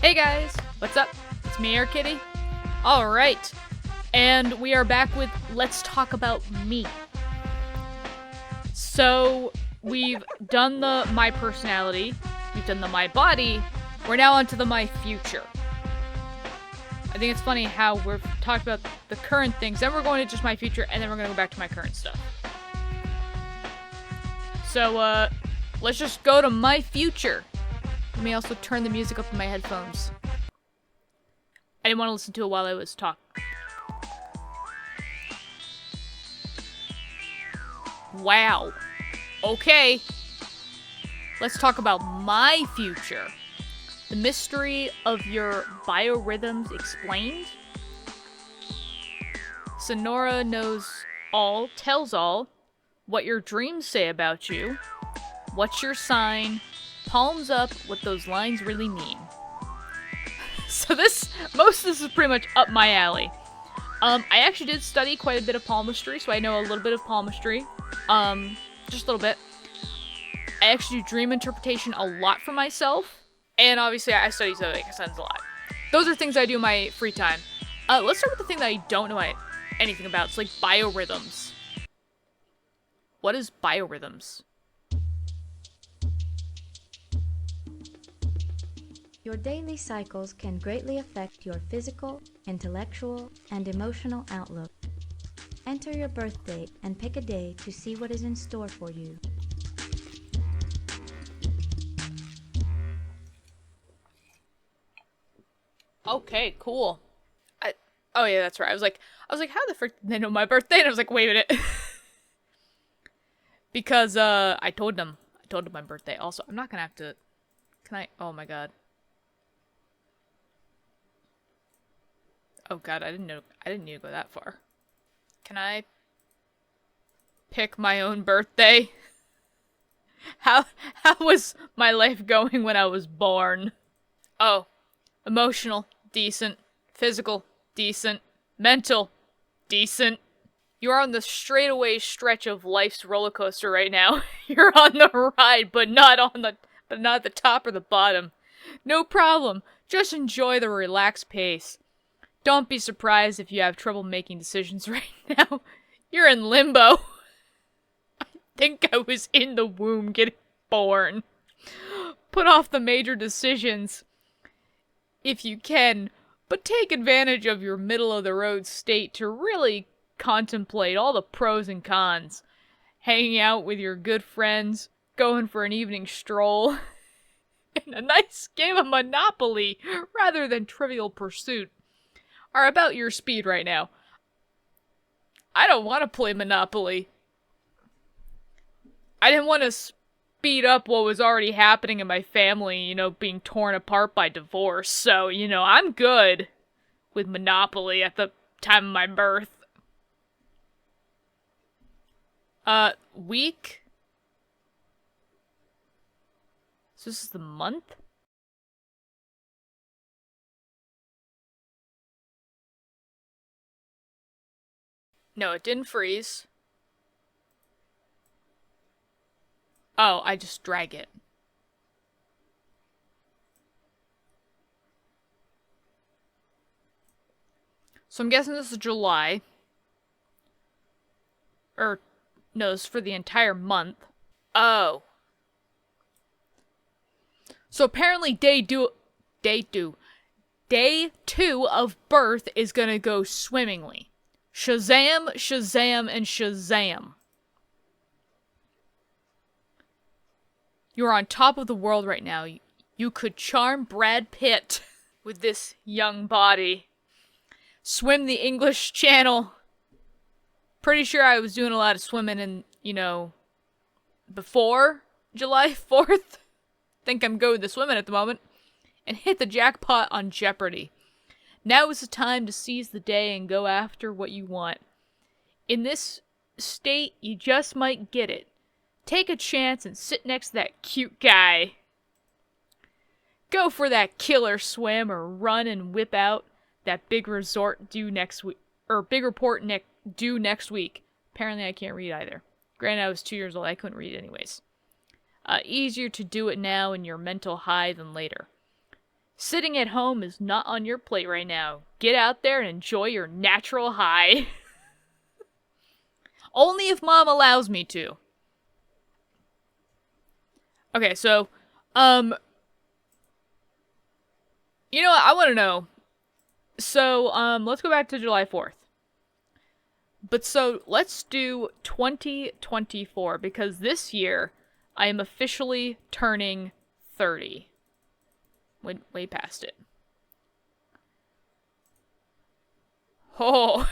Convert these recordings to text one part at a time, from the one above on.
Hey guys, what's up? It's me, Air Kitty. Alright, and we are back with Let's Talk About Me. So, we've done the My Personality, we've done the My Body, we're now onto the My Future. I think it's funny how we've talked about the current things, then we're going to just My Future, and then we're going to go back to my current stuff. So, let's just go to My Future. Let me also turn the music up in my headphones. I didn't want to listen to it while I was talking. Wow. Okay. Let's talk about my future. The mystery of your biorhythms explained. Senora knows all, tells all, what your dreams say about you, what's your sign, palms up what those lines really mean. So most of this is pretty much up my alley. I actually did study quite a bit of palmistry, so I know a little bit of palmistry. Just a little bit. I actually do dream interpretation a lot for myself, and obviously I study zodiac signs a lot. Those are things I do in my free time. Let's start with the thing that I don't know anything about. It's like biorhythms. What is biorhythms? Your daily cycles can greatly affect your physical, intellectual, and emotional outlook. Enter your birth date and pick a day to see what is in store for you. Okay, cool. Oh yeah, that's right. I was like, how the frick did they know my birthday? And I was like, wait a minute. Because, I told them my birthday. Also, I'm not gonna have to, can I, oh my god. Oh god, I didn't need to go that far. Can I pick my own birthday? How was my life going when I was born? Oh, emotional, decent. Physical, decent. Mental, decent. You're on the straightaway stretch of life's roller coaster right now. You're on the ride, but not at the top or the bottom. No problem. Just enjoy the relaxed pace. Don't be surprised if you have trouble making decisions right now. You're in limbo. I think I was in the womb getting born. Put off the major decisions if you can, but take advantage of your middle-of-the-road state to really contemplate all the pros and cons. Hanging out with your good friends, going for an evening stroll, and a nice game of Monopoly rather than Trivial Pursuit are about your speed right now. I don't want to play Monopoly. I didn't want to speed up what was already happening in my family, being torn apart by divorce. So, I'm good with Monopoly at the time of my birth. Week? So this is the month? No, it didn't freeze. Oh, I just drag it. So I'm guessing this is July. No, this is for the entire month. Oh. So apparently day 2 of birth is gonna go swimmingly. Shazam, Shazam, and Shazam. You're on top of the world right now. You could charm Brad Pitt with this young body. Swim the English Channel. Pretty sure I was doing a lot of swimming in, before July 4th. Think I'm good with the swimming at the moment. And hit the jackpot on Jeopardy. Now is the time to seize the day and go after what you want. In this state, you just might get it. Take a chance and sit next to that cute guy. Go for that killer swim or run and whip out that big resort due next week. Or big report due next week. Apparently I can't read either. Granted, I was 2 years old. I couldn't read anyways. Easier to do it now in your mental high than later. Sitting at home is not on your plate right now. Get out there and enjoy your natural high. Only if mom allows me to. Okay, so, you know what? I want to know. So, let's go back to July 4th. But so, let's do 2024, because this year, I am officially turning 30. Went way past it. Oh,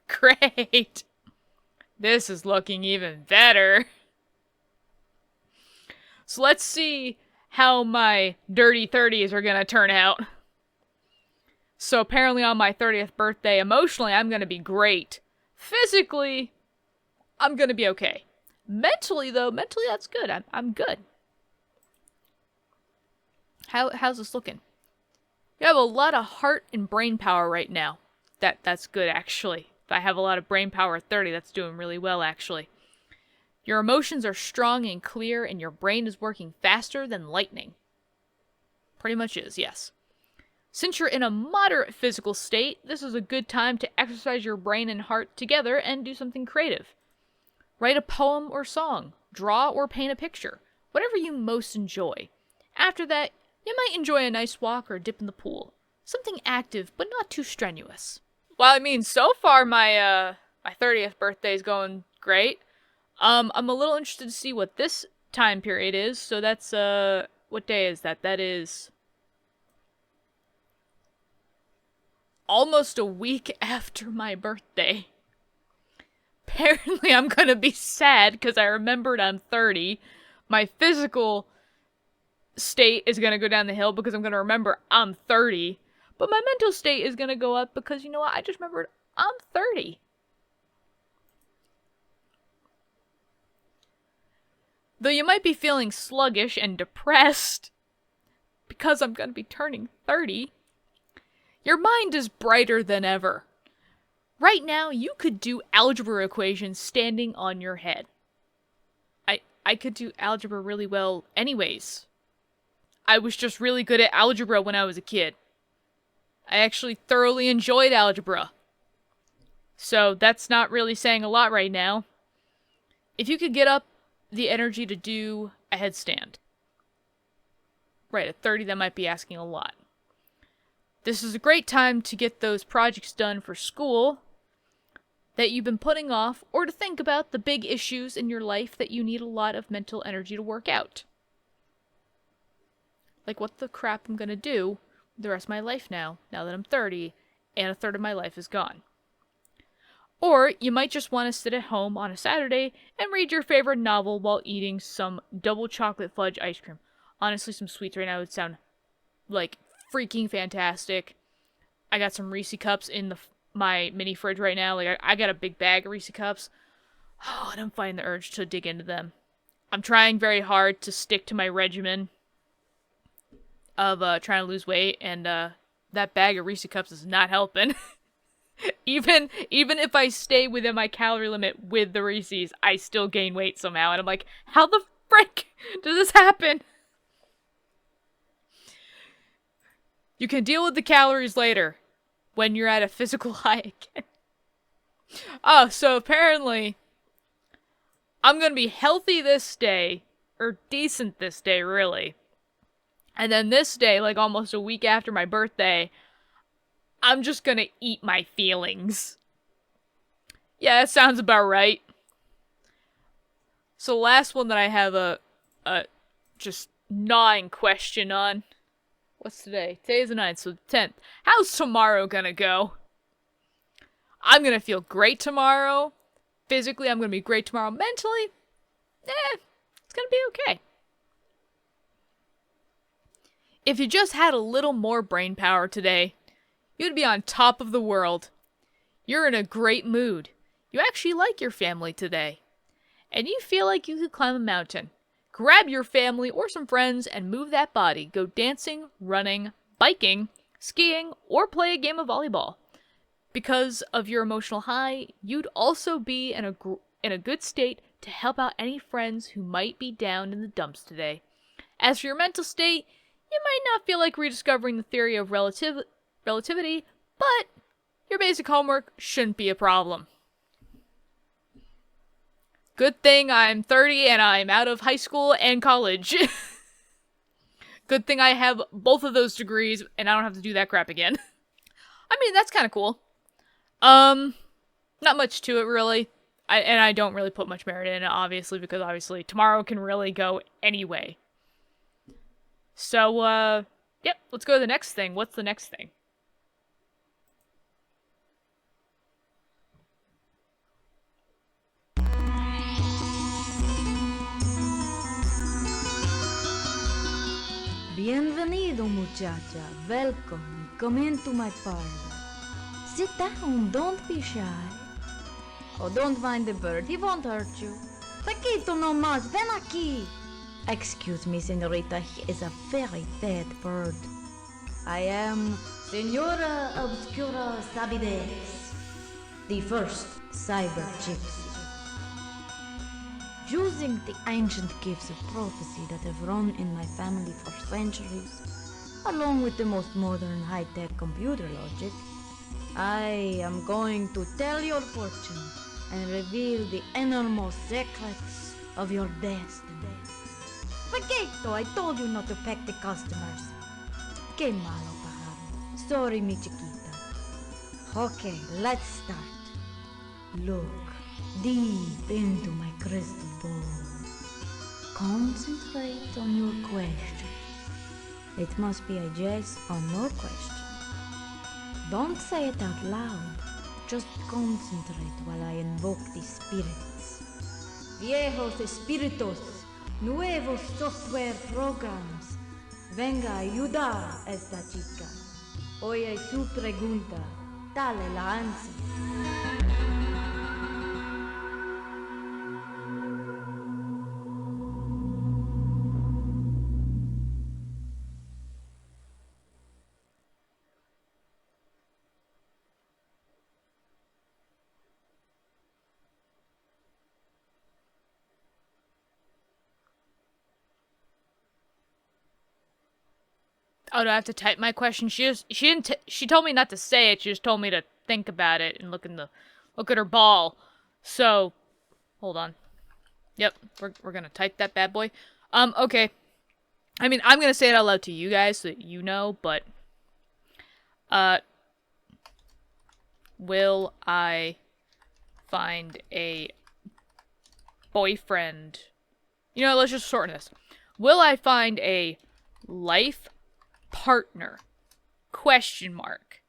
great. This is looking even better. So let's see how my dirty 30s are gonna turn out. So apparently on my 30th birthday, emotionally, I'm gonna be great. Physically, I'm gonna be okay. Mentally, though, that's good. I'm good. How's this looking? You have a lot of heart and brain power right now. That's good, actually. If I have a lot of brain power at 30, that's doing really well, actually. Your emotions are strong and clear, and your brain is working faster than lightning. Pretty much is, yes. Since you're in a moderate physical state, this is a good time to exercise your brain and heart together and do something creative. Write a poem or song, draw or paint a picture, whatever you most enjoy. After that, you might enjoy a nice walk or a dip in the pool. Something active, but not too strenuous. Well, I mean, so far my 30th birthday is going great. I'm a little interested to see what this time period is. So that's, what day is that? That is almost a week after my birthday. Apparently I'm gonna be sad because I remembered I'm 30. My physical state is gonna go down the hill because I'm gonna remember I'm 30. But my mental state is gonna go up because, you know what, I just remembered I'm 30. Though you might be feeling sluggish and depressed because I'm gonna be turning 30, your mind is brighter than ever. Right now, you could do algebra equations standing on your head. I could do algebra really well anyways. I was just really good at algebra when I was a kid. I actually thoroughly enjoyed algebra. So that's not really saying a lot right now. If you could get up the energy to do a headstand. Right, at 30 that might be asking a lot. This is a great time to get those projects done for school that you've been putting off, or to think about the big issues in your life that you need a lot of mental energy to work out. Like what the crap I'm gonna do the rest of my life now that I'm 30, and a third of my life is gone. Or you might just want to sit at home on a Saturday and read your favorite novel while eating some double chocolate fudge ice cream. Honestly, some sweets right now would sound like freaking fantastic. I got some Reese cups in my mini fridge right now. Like I got a big bag of Reese cups. Oh, and I'm fighting the urge to dig into them. I'm trying very hard to stick to my regimen of trying to lose weight, and that bag of Reese cups is not helping. Even if I stay within my calorie limit with the Reese's, I still gain weight somehow, and I'm like, how the frick does this happen? You can deal with the calories later, when you're at a physical high again. Oh, so apparently, I'm gonna be healthy this day, or decent this day, really. And then this day, like almost a week after my birthday, I'm just gonna eat my feelings. Yeah, that sounds about right. So last one that I have a just gnawing question on. What's today? Today's the 9th, so the 10th. How's tomorrow gonna go? I'm gonna feel great tomorrow. Physically, I'm gonna be great tomorrow. Mentally, it's gonna be okay. If you just had a little more brain power today, you'd be on top of the world. You're in a great mood. You actually like your family today. And you feel like you could climb a mountain. Grab your family or some friends and move that body. Go dancing, running, biking, skiing, or play a game of volleyball. Because of your emotional high, you'd also be in a good state to help out any friends who might be down in the dumps today. As for your mental state, You might not feel like rediscovering the theory of relativity, but your basic homework shouldn't be a problem. Good thing I'm 30 and I'm out of high school and college. Good thing I have both of those degrees and I don't have to do that crap again. I mean, that's kind of cool. Not much to it, really. I don't really put much merit in it, obviously, because obviously tomorrow can really go anyway. So, yep, let's go to the next thing. What's the next thing? Bienvenido, muchacha. Welcome. Come into my parlor. Sit down. Don't be shy. Oh, don't mind the bird. He won't hurt you. Paquito no más. Ven aquí. Excuse me, senorita. He is a very bad bird. I am Senora Obscura Sabidez, the first cyber gypsy. Using the ancient gifts of prophecy that have run in my family for centuries, along with the most modern high-tech computer logic, I am going to tell your fortune and reveal the innermost secrets of your destiny. Paquito, I told you not to peck the customers. Que malo, pájaro. Sorry, mi chiquita. Okay, let's start. Look deep into my crystal ball. Concentrate on your question. It must be a yes or no question. Don't say it out loud. Just concentrate while I invoke the spirits. Viejos espíritus, nuevos software programs. Venga a ayudar a esta chica. Oye su pregunta. Dale la answer. Oh, do I have to type my question? She told me not to say it. She just told me to think about it and look at her ball. So, hold on. Yep, we're gonna type that bad boy. Okay. I mean, I'm gonna say it out loud to you guys so that you know, but will I find a boyfriend? You know, let's just shorten this. Will I find a life partner? Question mark.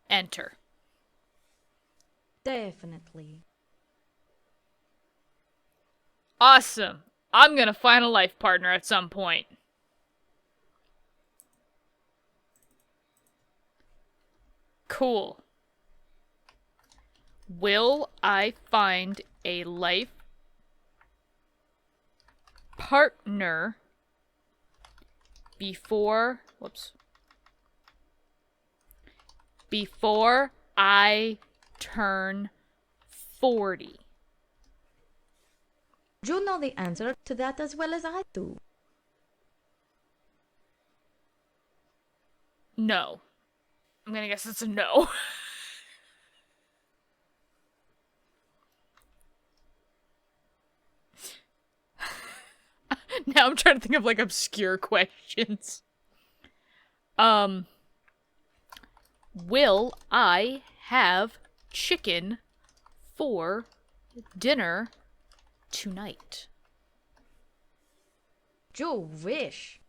Enter. Definitely. Awesome. I'm gonna find a life partner at some point. Cool. Will I find a life partner before I turn 40? You know the answer to that as well as I do. No. I'm gonna guess it's a no. Now I'm trying to think of like obscure questions. Will I have chicken for dinner tonight? You wish.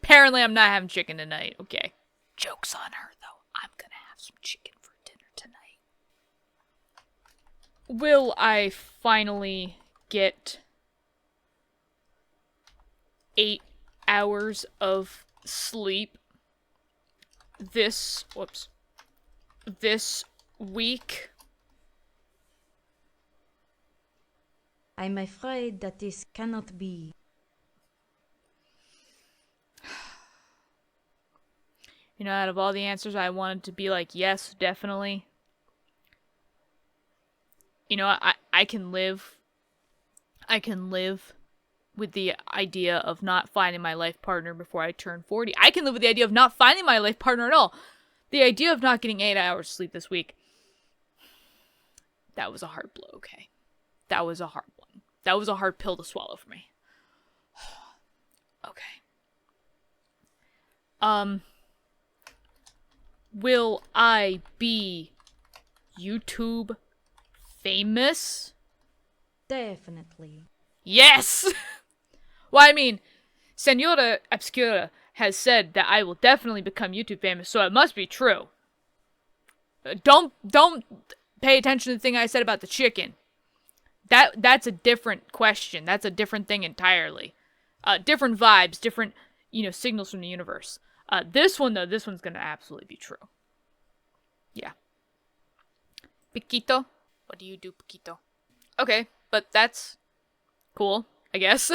Apparently I'm not having chicken tonight. Okay. Joke's on her, though. I'm gonna have some chicken for dinner tonight. Will I finally get 8 hours of sleep this week? I'm afraid that this cannot be. You know, out of all the answers, I wanted to be like, yes, definitely. You know, I can live with the idea of not finding my life partner before I turn 40. I can live with the idea of not finding my life partner at all. The idea of not getting 8 hours sleep this week, that was a hard blow, okay? That was a hard one. That was a hard pill to swallow for me. Okay. Will I be YouTube famous? Definitely. Yes! Well, I mean, Senora Obscura has said that I will definitely become YouTube famous, so it must be true. Don't pay attention to the thing I said about the chicken. That's a different question. That's a different thing entirely. Different vibes, different, signals from the universe. This one, though, this one's gonna absolutely be true. Yeah. Piquito? What do you do, Piquito? Okay, but that's cool, I guess.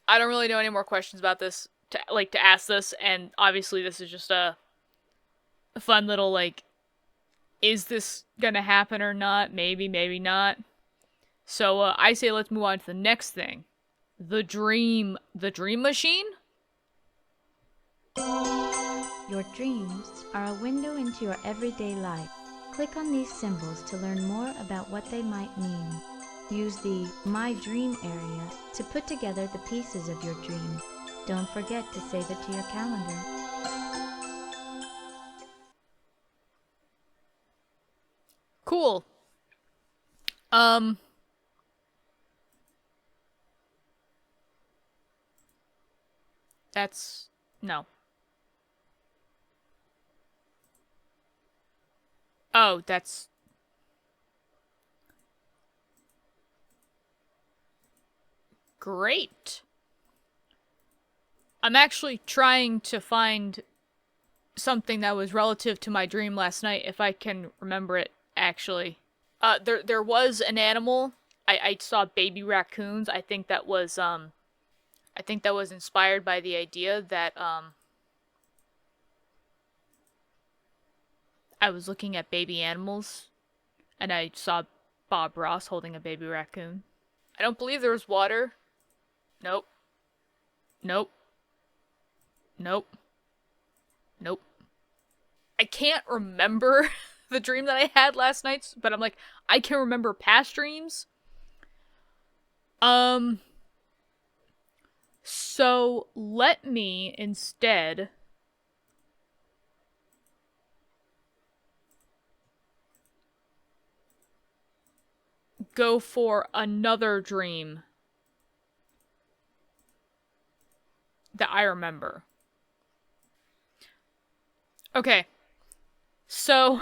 I don't really know any more questions about this to ask this, and obviously this is just a fun little, is this gonna happen or not? Maybe, maybe not. So, I say let's move on to the next thing. The dream machine? Your dreams are a window into your everyday life. Click on these symbols to learn more about what they might mean. Use the My Dream area to put together the pieces of your dream. Don't forget to save it to your calendar. Cool. That's... no. Oh, that's... great. I'm actually trying to find something that was relative to my dream last night, if I can remember it, actually. There was an animal. I saw baby raccoons. I think that was inspired by the idea that, I was looking at baby animals, and I saw Bob Ross holding a baby raccoon. I don't believe there was water. Nope. Nope. Nope. Nope. I can't remember the dream that I had last night, but I'm like, I can remember past dreams. So let me instead go for another dream that I remember. Okay. So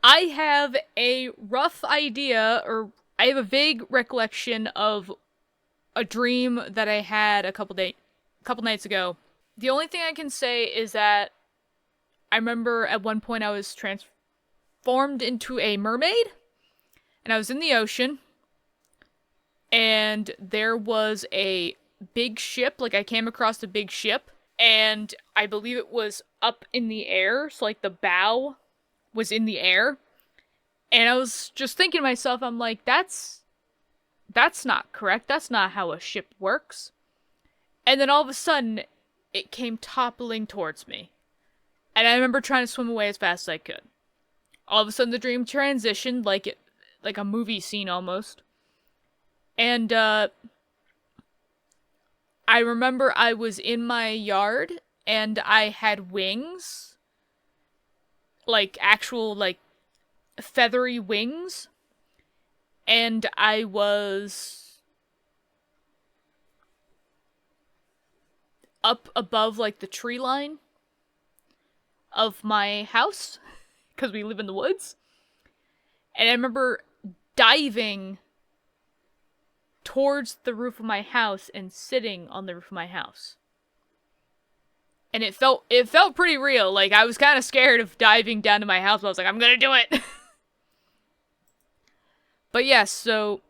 I have a rough idea, or I have a vague recollection of a dream that I had a couple nights ago. The only thing I can say is that I remember at one point I was transformed into a mermaid, and I was in the ocean, and there was a big ship. I came across a big ship, and I believe it was up in the air, so the bow was in the air. And I was just thinking to myself, I'm like, that's not correct. That's not how a ship works. And then all of a sudden, it came toppling towards me. And I remember trying to swim away as fast as I could. All of a sudden, the dream transitioned like a movie scene almost. And I remember I was in my yard, and I had wings. Actual, feathery wings. And I was up above, the tree line of my house, because we live in the woods. And I remember diving towards the roof of my house and sitting on the roof of my house. And it felt pretty real. I was kind of scared of diving down to my house, but I was like, I'm gonna do it! But yes, so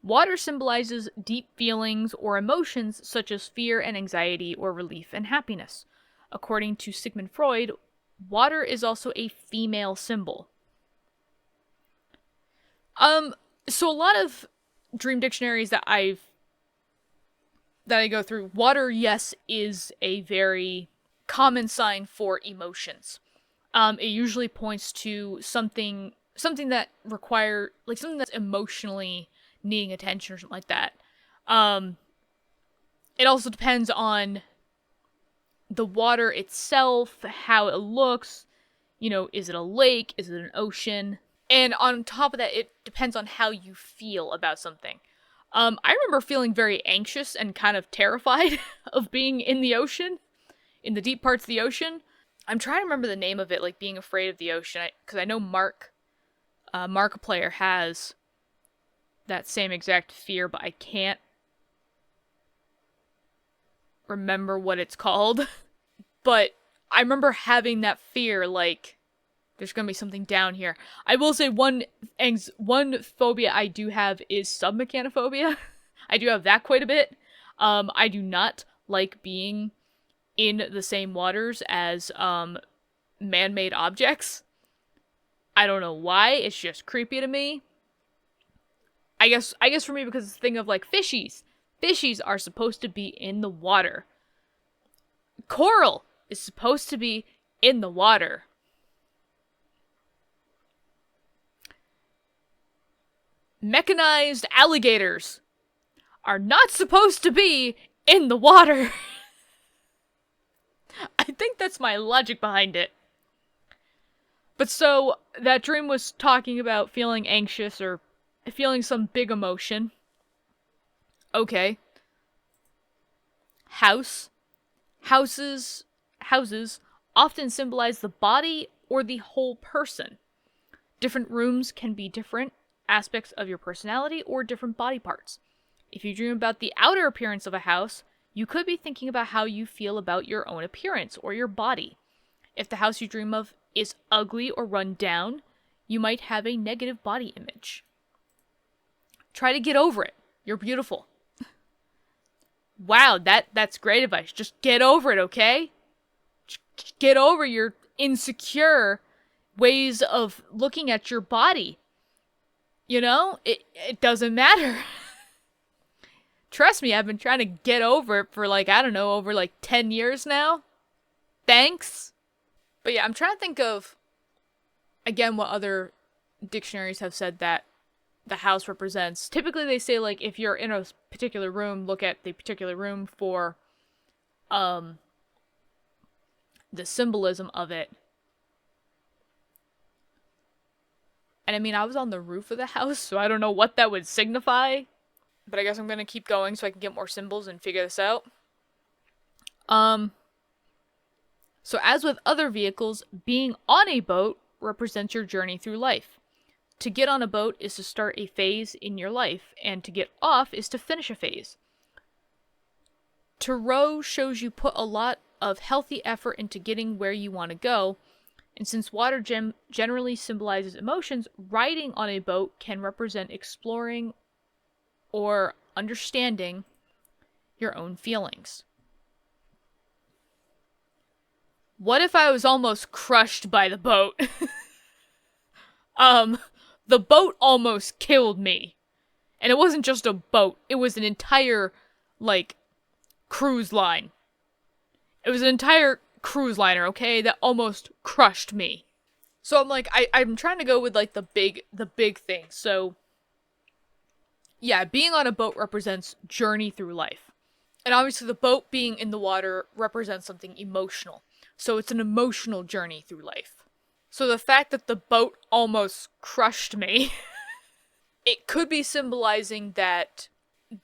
water symbolizes deep feelings or emotions such as fear and anxiety or relief and happiness. According to Sigmund Freud, water is also a female symbol. So a lot of dream dictionaries that I go through, water, yes, is a very common sign for emotions. It usually points to something that something that's emotionally needing attention or something like that. It also depends on the water itself, how it looks. Is it a lake? Is it an ocean? And on top of that, it depends on how you feel about something. I remember feeling very anxious and kind of terrified of being in the ocean, in the deep parts of the ocean. I'm trying to remember the name of it, like being afraid of the ocean, because I know Markiplier has that same exact fear, but I can't remember what it's called. But I remember having that fear, like, there's gonna be something down here. I will say one phobia I do have is submechanophobia. I do have that quite a bit. I do not like being in the same waters as man-made objects. I don't know why. It's just creepy to me. I guess for me, because it's a thing of like fishies. Fishies are supposed to be in the water. Coral is supposed to be in the water. Mechanized alligators are not supposed to be in the water. I think that's my logic behind it. But so, that dream was talking about feeling anxious or feeling some big emotion. Okay. Houses often symbolize the body or the whole person. Different rooms can be different aspects of your personality or different body parts. If you dream about the outer appearance of a house, you could be thinking about how you feel about your own appearance or your body. If the house you dream of is ugly or run down, you might have a negative body image. Try to get over it. You're beautiful. Wow, that's great advice. Just get over it, okay? Just get over your insecure ways of looking at your body. It doesn't matter. Trust me, I've been trying to get over it for over 10 years now. Thanks. But yeah, I'm trying to think of, again, what other dictionaries have said that the house represents. Typically they say, like, if you're in a particular room, look at the particular room for the symbolism of it. And I mean, I was on the roof of the house, so I don't know what that would signify. But I guess I'm gonna keep going so I can get more symbols and figure this out. So as with other vehicles, being on a boat represents your journey through life. To get on a boat is to start a phase in your life, and to get off is to finish a phase. To row shows you put a lot of healthy effort into getting where you want to go, and since water generally symbolizes emotions, riding on a boat can represent exploring or understanding your own feelings. What if I was almost crushed by the boat? The boat almost killed me. And it wasn't just a boat, it was an entire, cruise line. It was an entire cruise liner, okay, that almost crushed me. So I'm trying to go with, the big thing. So, yeah, being on a boat represents journey through life. And obviously the boat being in the water represents something emotional. So it's an emotional journey through life. So the fact that the boat almost crushed me, it could be symbolizing that,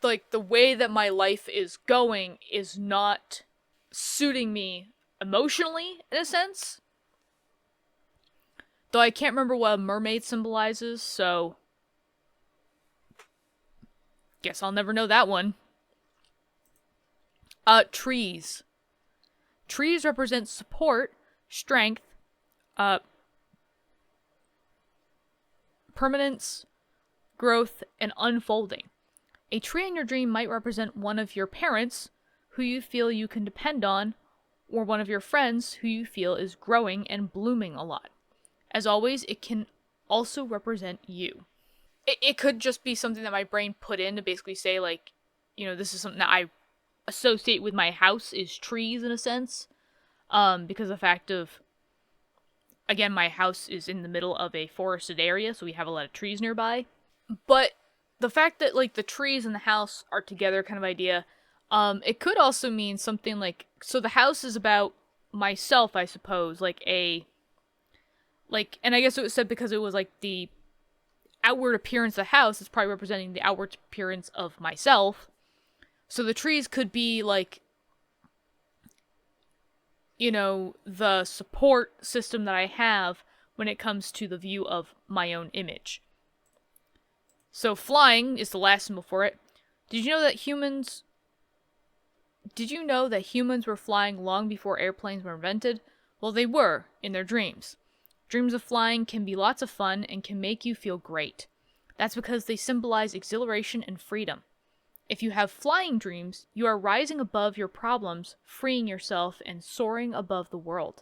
the way that my life is going is not suiting me emotionally, in a sense. Though I can't remember what a mermaid symbolizes, so guess I'll never know that one. Trees. Trees represent support, strength, permanence, growth, and unfolding. A tree in your dream might represent one of your parents, who you feel you can depend on, or one of your friends who you feel is growing and blooming a lot. As always, it can also represent you. it could just be something that my brain put in to basically say, like, this is something that I associate with my house is trees in a sense. Because of the fact of, again, my house is in the middle of a forested area, so we have a lot of trees nearby. But the fact that, like, the trees and the house are together kind of idea, it could also mean something like, so the house is about myself, I suppose, and I guess it was said because it was, like, the outward appearance of the house is probably representing the outward appearance of myself. So the trees could be, like, the support system that I have when it comes to the view of my own image. So flying is the last symbol for it. Did you know that humans were flying long before airplanes were invented? Well, they were, in their dreams. Dreams of flying can be lots of fun and can make you feel great. That's because they symbolize exhilaration and freedom. If you have flying dreams, you are rising above your problems, freeing yourself, and soaring above the world.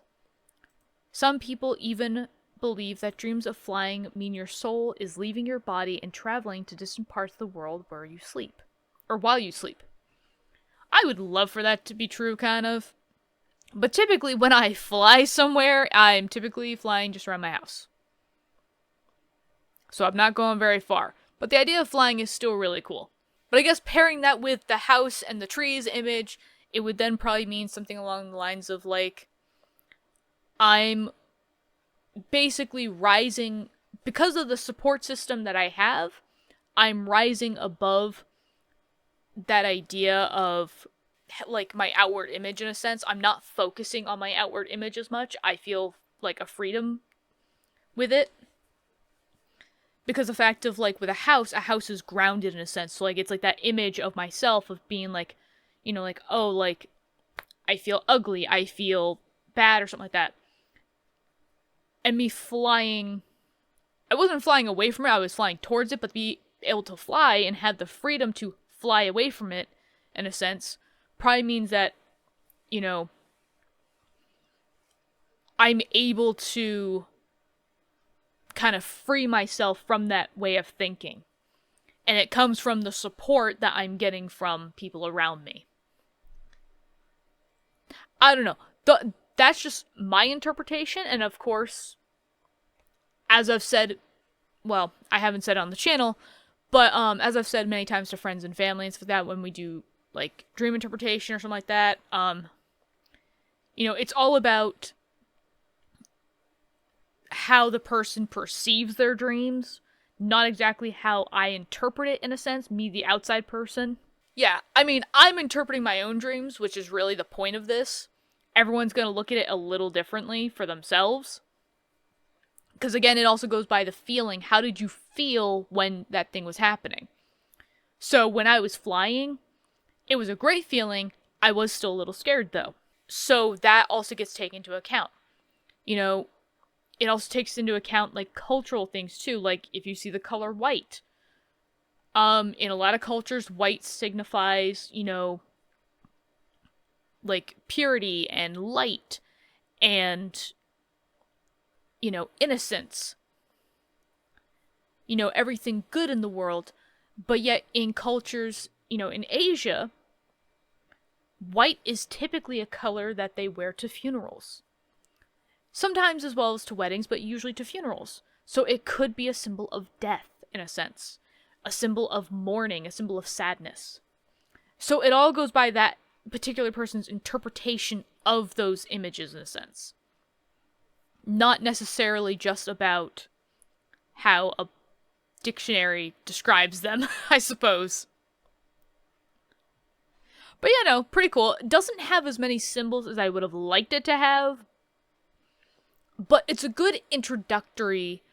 Some people even believe that dreams of flying mean your soul is leaving your body and traveling to distant parts of the world where you sleep. Or while you sleep. I would love for that to be true, kind of. But typically, when I fly somewhere, I'm typically flying just around my house. So I'm not going very far. But the idea of flying is still really cool. But I guess pairing that with the house and the trees image, it would then probably mean something along the lines of, like, I'm basically rising, because of the support system that I have, I'm rising above that idea of, like, my outward image in a sense. I'm not focusing on my outward image as much. I feel like a freedom with it. Because the fact of, like, with a house is grounded in a sense. So, like, it's like that image of myself of being, like, like, oh, like, I feel ugly, I feel bad, or something like that. And me flying, I wasn't flying away from it, I was flying towards it, but to be able to fly and have the freedom to fly away from it, in a sense, probably means that, I'm able to kind of free myself from that way of thinking. And it comes from the support that I'm getting from people around me. I don't know. That's just my interpretation, and of course, as I've said, well, I haven't said it on the channel, but as I've said many times to friends and family and stuff like that, when we do, like, dream interpretation or something like that, it's all about how the person perceives their dreams, not exactly how I interpret it, in a sense, me, the outside person. Yeah, I mean, I'm interpreting my own dreams, which is really the point of this. Everyone's going to look at it a little differently for themselves. Because, again, it also goes by the feeling. How did you feel when that thing was happening? So, when I was flying, it was a great feeling. I was still a little scared, though. So, that also gets taken into account. It also takes into account, like, cultural things, too. Like, if you see the color white. In a lot of cultures, white signifies, like, purity and light and, innocence. Everything good in the world. But yet, in cultures, in Asia, white is typically a color that they wear to funerals. Sometimes as well as to weddings, but usually to funerals. So it could be a symbol of death, in a sense. A symbol of mourning, a symbol of sadness. So it all goes by that particular person's interpretation of those images, in a sense. Not necessarily just about how a dictionary describes them, I suppose. But pretty cool. It doesn't have as many symbols as I would have liked it to have, but it's a good introductory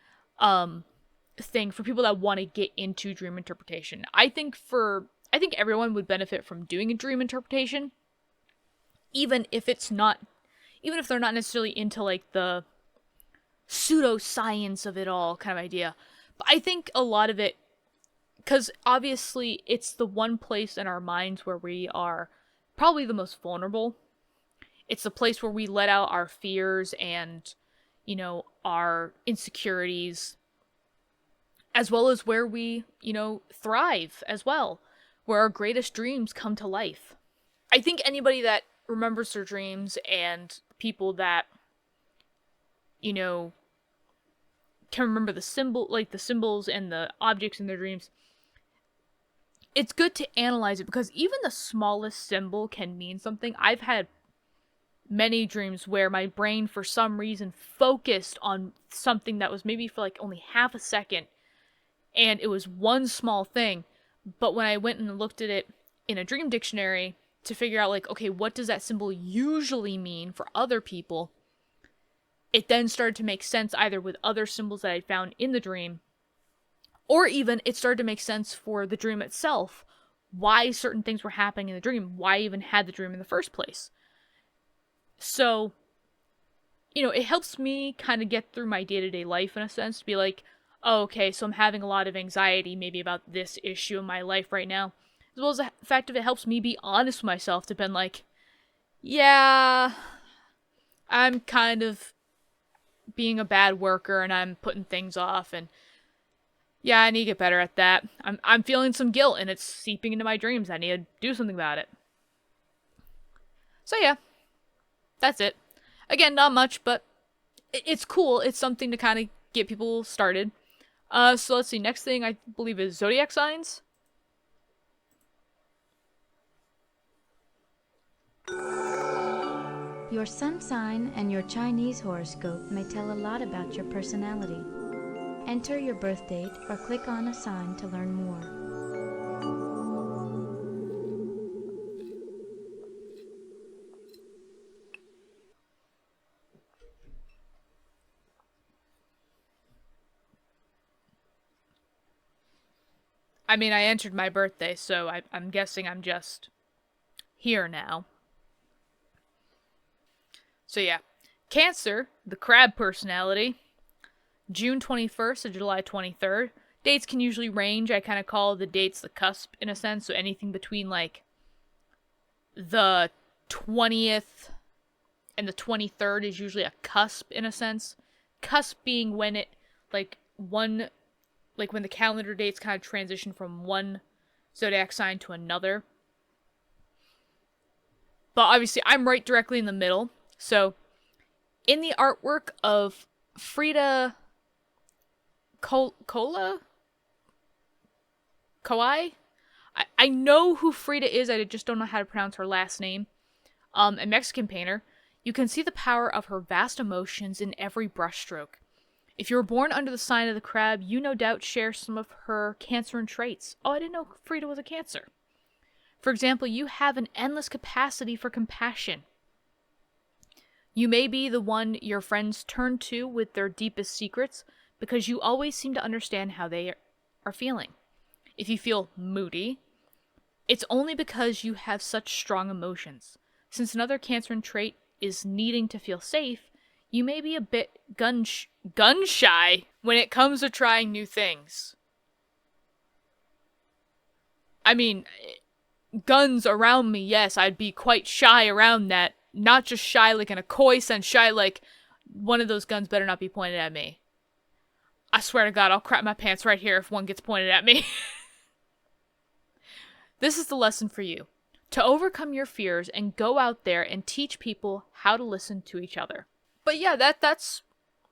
thing for people that want to get into dream interpretation. I think everyone would benefit from doing a dream interpretation, even if they're not necessarily into, like, the pseudo-science of it all kind of idea. But I think a lot of it, because obviously it's the one place in our minds where we are probably the most vulnerable. It's the place where we let out our fears and, our insecurities. as well as where we, thrive as well, where our greatest dreams come to life. I think anybody that remembers their dreams and people that, you know, can remember the symbols and the objects in their dreams, it's good to analyze it because even the smallest symbol can mean something. I've had many dreams where my brain, for some reason, focused on something that was maybe for like only half a second, and it was one small thing. But when I went and looked at it in a dream dictionary to figure out, like, okay, what does that symbol usually mean for other people, it then started to make sense either with other symbols that I found in the dream, or even it started to make sense for the dream itself, why certain things were happening in the dream, why I even had the dream in the first place. So, it helps me kind of get through my day-to-day life in a sense, to be like, oh, okay, so I'm having a lot of anxiety maybe about this issue in my life right now. As well as the fact of it helps me be honest with myself to be like, yeah, I'm kind of being a bad worker and I'm putting things off, and yeah, I need to get better at that. I'm feeling some guilt and it's seeping into my dreams. I need to do something about it. So yeah, that's it. Again, not much, but it's cool. It's something to kind of get people started. So let's see. Next thing I believe is zodiac signs. Your sun sign and your Chinese horoscope may tell a lot about your personality. Enter your birth date or click on a sign to learn more. I mean, I entered my birthday, so I'm guessing I'm just here now. So yeah. Cancer, the crab personality. June 21st to July 23rd. Dates can usually range. I kind of call the dates the cusp in a sense. So anything between like the 20th and the 23rd is usually a cusp in a sense. Cusp being when it when the calendar dates kind of transition from one zodiac sign to another. But obviously I'm right directly in the middle. So in the artwork of Frida Kowai? I know who Frida is, I just don't know how to pronounce her last name. A Mexican painter. You can see the power of her vast emotions in every brushstroke. If you were born under the sign of the crab, you no doubt share some of her Cancerian traits. Oh, I didn't know Frida was a Cancer. For example, you have an endless capacity for compassion. You may be the one your friends turn to with their deepest secrets, because you always seem to understand how they are feeling. If you feel moody, it's only because you have such strong emotions. Since another Cancerian trait is needing to feel safe, you may be a bit gun shy when it comes to trying new things. I mean, guns around me, yes, I'd be quite shy around that. Not just shy like in a coy sense, shy like one of those guns better not be pointed at me. I swear to God, I'll crap my pants right here if one gets pointed at me. This is the lesson for you. To overcome your fears and go out there and teach people how to listen to each other. But yeah, that's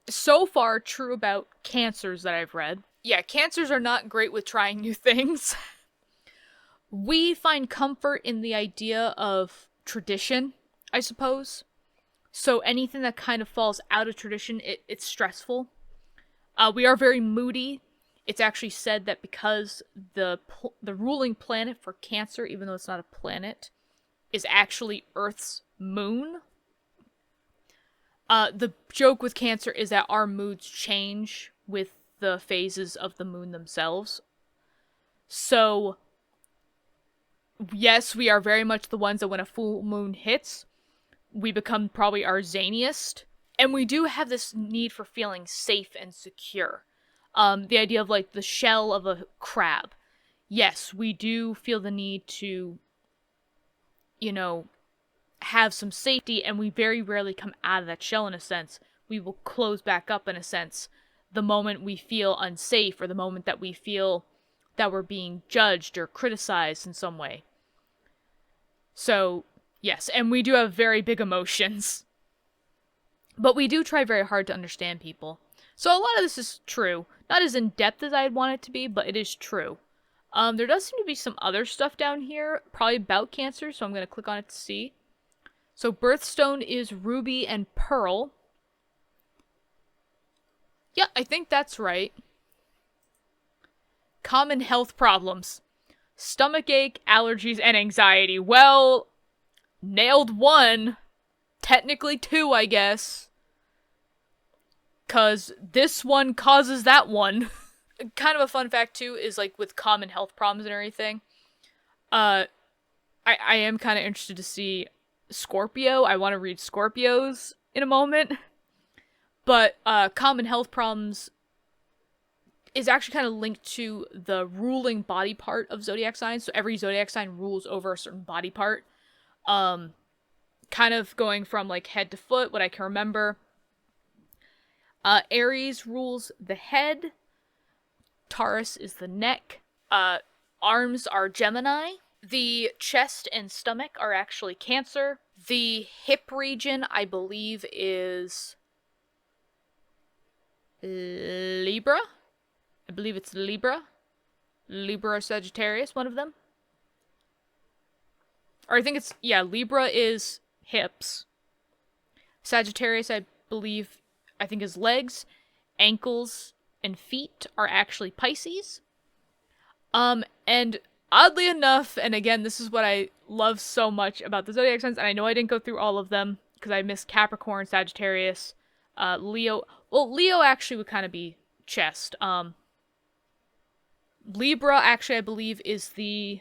so far true about Cancers that I've read. Yeah, Cancers are not great with trying new things. We find comfort in the idea of tradition, I suppose. So anything that kind of falls out of tradition, it's stressful. We are very moody. It's actually said that because the ruling planet for Cancer, even though it's not a planet, is actually Earth's moon. The joke with Cancer is that our moods change with the phases of the moon themselves. So, yes, we are very much the ones that when a full moon hits, we become probably our zaniest. And we do have this need for feeling safe and secure. The idea of like the shell of a crab. Yes, we do feel the need to, have some safety, and we very rarely come out of that shell in a sense. We will close back up in a sense. the moment we feel unsafe or the moment that we feel that we're being judged or criticized in some way. So, yes, and we do have very big emotions. But we do try very hard to understand people. So a lot of this is true. Not as in-depth as I'd want it to be, but it is true. There does seem to be some other stuff down here, probably about Cancer, so I'm going to click on it to see. So birthstone is ruby and pearl. Yeah, I think that's right. Common health problems. Stomachache, allergies, and anxiety. Well, nailed one. Technically two, I guess. 'Cause this one causes that one. Kind of a fun fact, too, is, like, with common health problems and everything. I am kind of interested to see Scorpio. I want to read Scorpios in a moment. But, common health problems is actually kind of linked to the ruling body part of zodiac signs. So every zodiac sign rules over a certain body part. Kind of going from, like, head to foot, what I can remember. Aries rules the head. Taurus is the neck. Arms are Gemini. The chest and stomach are actually Cancer. The hip region, I believe, is Libra. I believe it's Libra. Libra or Sagittarius, one of them. Or I think it's, yeah, Libra is hips. Sagittarius, I think is legs. Ankles and feet are actually Pisces. And oddly enough, and again, this is what I love so much about the zodiac signs, and I know I didn't go through all of them, because I missed Capricorn, Sagittarius, Leo. Well, Leo actually would kind of be chest. Libra, actually, I believe, is the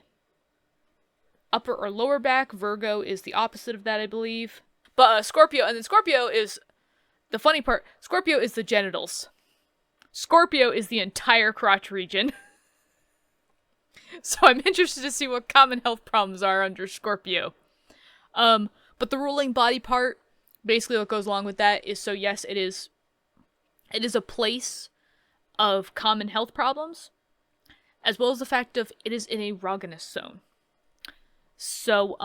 upper or lower back. Virgo is the opposite of that, I believe. But Scorpio, and then Scorpio is, the funny part, Scorpio is the genitals. Scorpio is the entire crotch region. So I'm interested to see what common health problems are under Scorpio. But the ruling body part, basically what goes along with that is, so yes, it is a place of common health problems, as well as the fact of it is in a erogenous zone. So,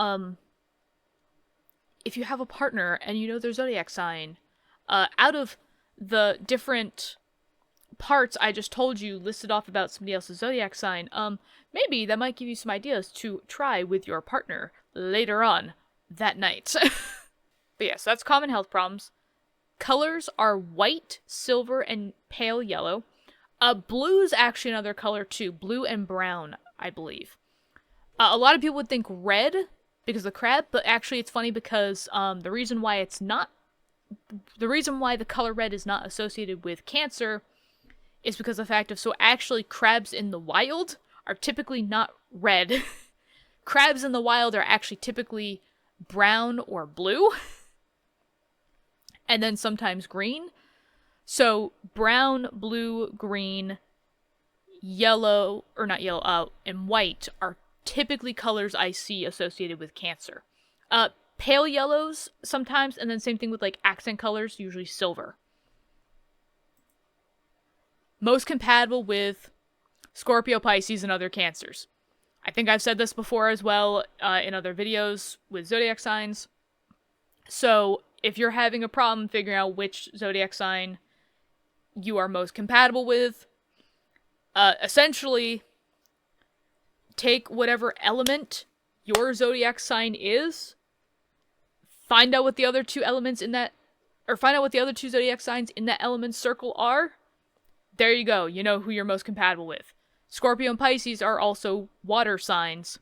if you have a partner and you know their zodiac sign, out of the different parts I just told you listed off about somebody else's zodiac sign, maybe that might give you some ideas to try with your partner later on that night. But yes, that's common health problems. Colors are white, silver, and pale yellow. Blue is actually another color too. Blue and brown, I believe. A lot of people would think red because of the crab, but actually it's funny because the reason why the color red is not associated with Cancer is because of the fact of, so actually crabs in the wild are typically not red. Crabs in the wild are actually typically brown or blue. And then sometimes green. So brown, blue, green, yellow, or not yellow, and white are typically colors I see associated with Cancer. Pale yellows sometimes, and then same thing with like accent colors, usually silver. Most compatible with Scorpio, Pisces, and other Cancers. I think I've said this before as well in other videos with zodiac signs. So if you're having a problem figuring out which zodiac sign you are most compatible with, essentially take whatever element your zodiac sign is, find out what the other two elements in that, or find out what the other two zodiac signs in that element circle are. There you go. You know who you're most compatible with. Scorpio and Pisces are also water signs,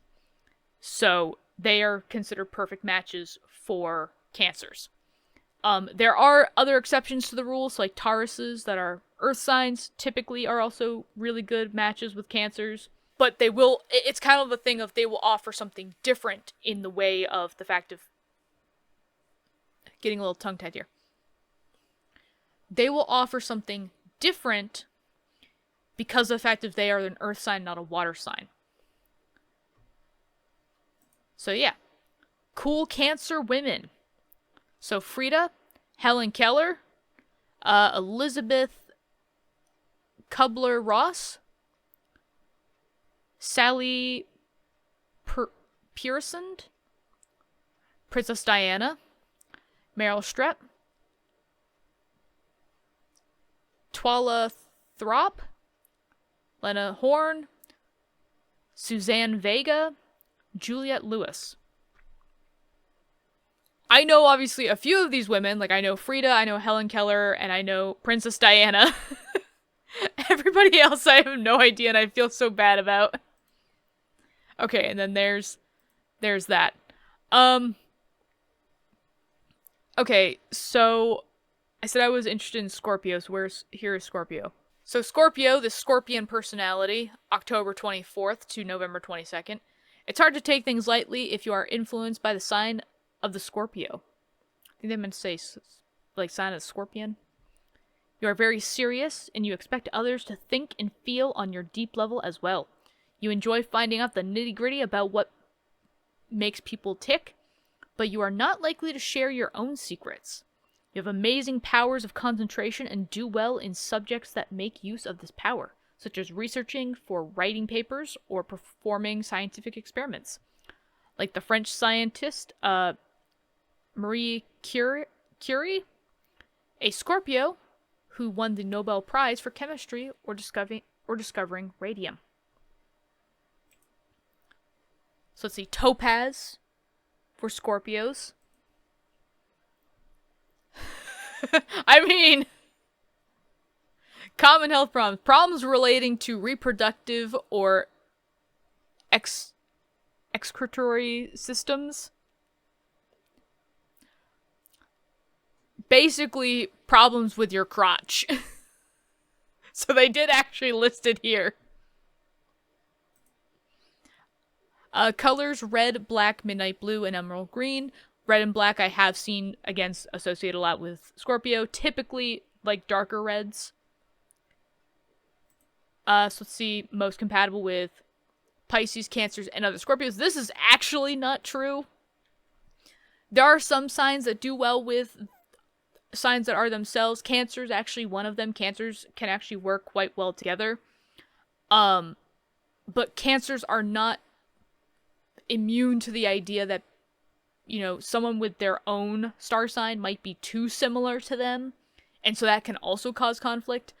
so they are considered perfect matches for Cancers. There are other exceptions to the rules, so like Tauruses that are earth signs typically are also really good matches with Cancers, but they will, it's kind of the thing of they will offer something different in the way of the fact of, getting a little tongue-tied here. They will offer something different because of the fact that they are an earth sign, not a water sign. So yeah. Cool Cancer women. So Frida, Helen Keller, Elizabeth Kubler-Ross, Sally Pearson, Princess Diana, Meryl Streep, Twala Throp, Lena Horne, Suzanne Vega, Juliette Lewis. I know, obviously, a few of these women. Like, I know Frida, I know Helen Keller, and I know Princess Diana. Everybody else I have no idea, and I feel so bad about. Okay, and then there's that. Okay, so I said I was interested in Scorpio, so here is Scorpio. So Scorpio, the Scorpion personality, October 24th to November 22nd. It's hard to take things lightly if you are influenced by the sign of the Scorpio. I think they meant to say, like, sign of the Scorpion. You are very serious, and you expect others to think and feel on your deep level as well. You enjoy finding out the nitty-gritty about what makes people tick, but you are not likely to share your own secrets. You have amazing powers of concentration and do well in subjects that make use of this power, such as researching for writing papers or performing scientific experiments. Like the French scientist Marie Curie, a Scorpio who won the Nobel Prize for Chemistry or discovering radium. So let's see, Topaz for Scorpios. I mean, common health problems. Problems relating to reproductive or excretory systems. Basically, problems with your crotch. So they did actually list it here. Colors, red, black, midnight blue, and emerald green. Red and black I have seen, again, associated a lot with Scorpio. Typically, like, darker reds. So let's see, most compatible with Pisces, Cancers, and other Scorpios. This is actually not true. There are some signs that do well with signs that are themselves. Cancer is actually one of them. Cancers can actually work quite well together. But Cancers are not immune to the idea that, you know, someone with their own star sign might be too similar to them, and so that can also cause conflict.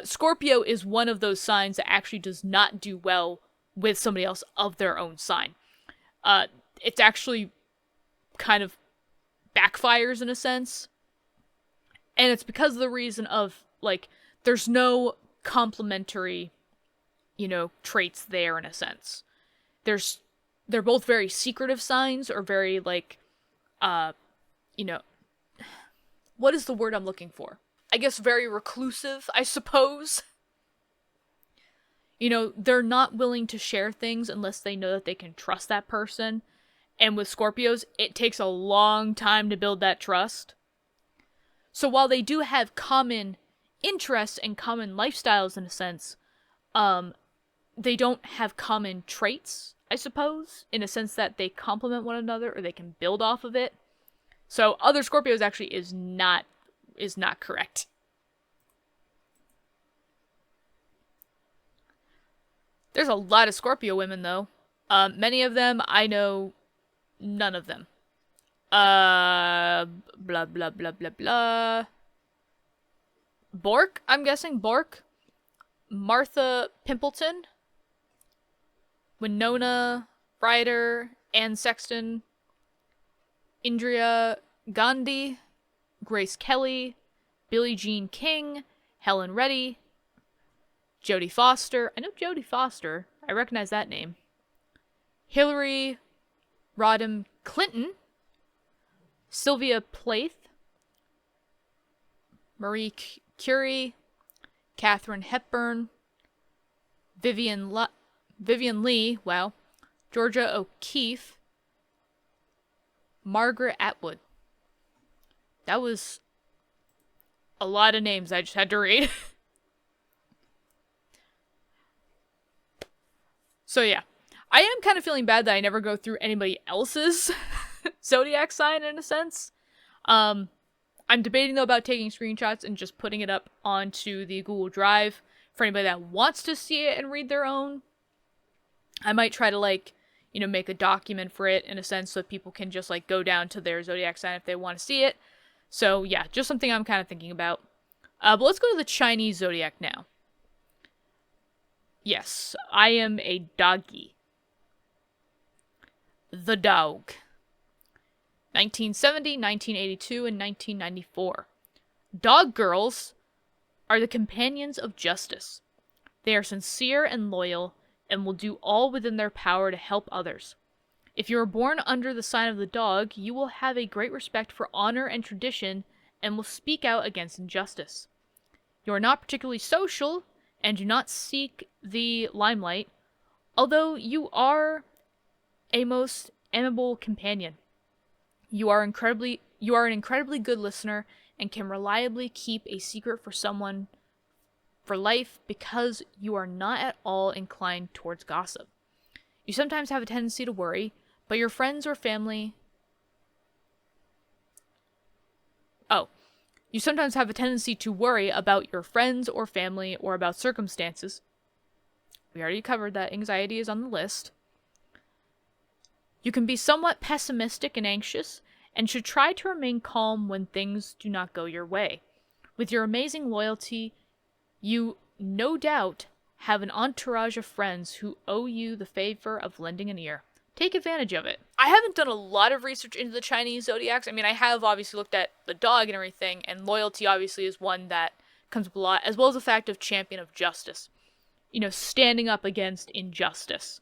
Scorpio is one of those signs that actually does not do well with somebody else of their own sign. It's actually kind of backfires in a sense, and it's because of the reason of, like, there's no complementary, you know, traits there in a sense. They're both very secretive signs, or very, like, you know, what is the word I'm looking for? I guess very reclusive, I suppose. You know, they're not willing to share things unless they know that they can trust that person. And with Scorpios, it takes a long time to build that trust. So while they do have common interests and common lifestyles in a sense, they don't have common traits, I suppose, in a sense that they complement one another or they can build off of it. So other Scorpios actually is not correct. There's a lot of Scorpio women though. Many of them I know none of them. Blah blah blah blah blah. Bork, I'm guessing Bork. Martha Pimpleton. Winona Ryder, Anne Sexton, Indira Gandhi, Grace Kelly, Billie Jean King, Helen Reddy, Jodie Foster. I know Jodie Foster. I recognize that name. Hillary Rodham Clinton, Sylvia Plath, Marie Curie, Katharine Hepburn, Vivian Lee, wow, Georgia O'Keeffe, Margaret Atwood. That was a lot of names I just had to read. So yeah, I am kind of feeling bad that I never go through anybody else's zodiac sign in a sense. I'm debating though about taking screenshots and just putting it up onto the Google Drive For anybody that wants to see it and read their own, I might try to, like, you know, make a document for it in a sense so that people can just, like, go down to their zodiac sign if they want to see it. So, yeah, just something I'm kind of thinking about. But let's go to the Chinese zodiac now. Yes, I am a doggy. The dog. 1970, 1982, and 1994. Dog girls are the companions of justice. They are sincere and loyal and will do all within their power to help others. If you are born under the sign of the dog, you will have a great respect for honor and tradition and will speak out against injustice. You are not particularly social and do not seek the limelight, although you are a most amiable companion. You are an incredibly good listener and can reliably keep a secret for someone for life because you are not at all inclined towards gossip. You sometimes have a tendency to worry, but your friends or family... You sometimes have a tendency to worry about your friends or family or about circumstances. We already covered that anxiety is on the list. You can be somewhat pessimistic and anxious, and should try to remain calm when things do not go your way. With your amazing loyalty, you no doubt have an entourage of friends who owe you the favor of lending an ear. Take advantage of it. I haven't done a lot of research into the Chinese zodiacs. I mean, I have obviously looked at the dog and everything, and loyalty obviously is one that comes up a lot, as well as the fact of champion of justice. You know, standing up against injustice.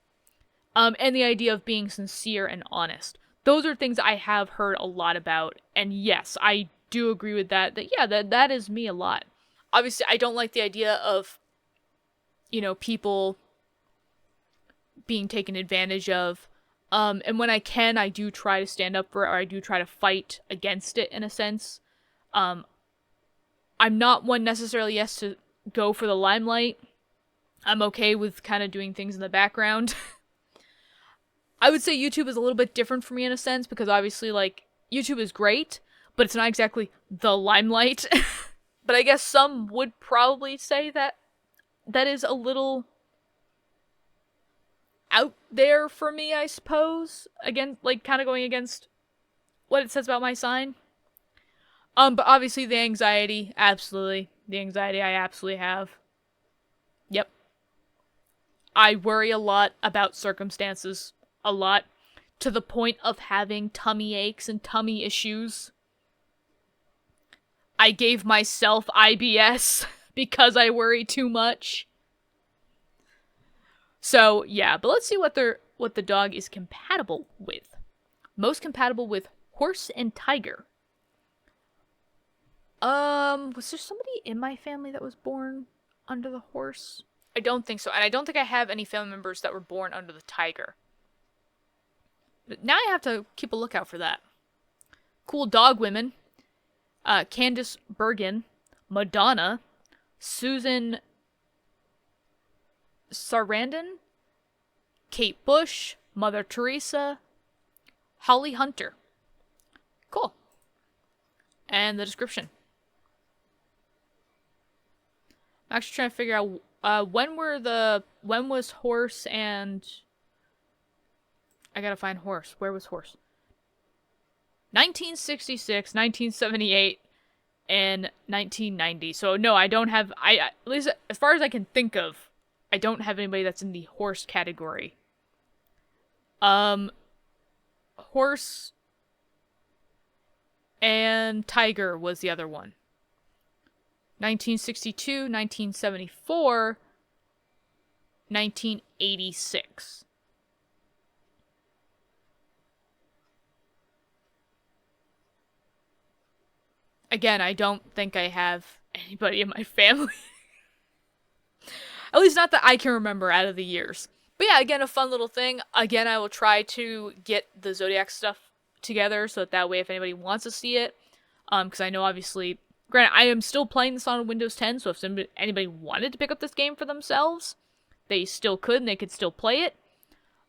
And the idea of being sincere and honest. Those are things I have heard a lot about, and yes, I do agree with that. That is me a lot. Obviously, I don't like the idea of, you know, people being taken advantage of. And when I can, I do try to stand up for it, or I do try to fight against it in a sense. I'm not one necessarily, yes, to go for the limelight. I'm okay with kind of doing things in the background. I would say YouTube is a little bit different for me in a sense, because obviously, like, YouTube is great, but it's not exactly the limelight. But I guess some would probably say that that is a little out there for me, I suppose. Again, like, kind of going against what it says about my sign. But obviously the anxiety, absolutely. The anxiety I absolutely have. Yep. I worry a lot about circumstances. A lot. To the point of having tummy aches and tummy issues. I gave myself IBS because I worry too much. So, yeah, but let's see what the dog is compatible with. Most compatible with horse and tiger. Was there somebody in my family that was born under the horse? I don't think so, and I don't think I have any family members that were born under the tiger. But now I have to keep a lookout for that. Cool dog women. Candice Bergen, Madonna, Susan Sarandon, Kate Bush, Mother Teresa, Holly Hunter. Cool. And the description. I'm actually trying to figure out when was horse and... I gotta find horse. Where was horse? 1966, 1978, and 1990. So no, I don't have... at least as far as I can think of, I don't have anybody that's in the horse category. Horse and tiger was the other one. 1962, 1974, 1986. Again, I don't think I have anybody in my family. At least not that I can remember out of the years. But yeah, again, a fun little thing. Again, I will try to get the Zodiac stuff together so that way if anybody wants to see it. Because I know obviously, granted, I am still playing this on Windows 10, so if anybody wanted to pick up this game for themselves, they still could and they could still play it.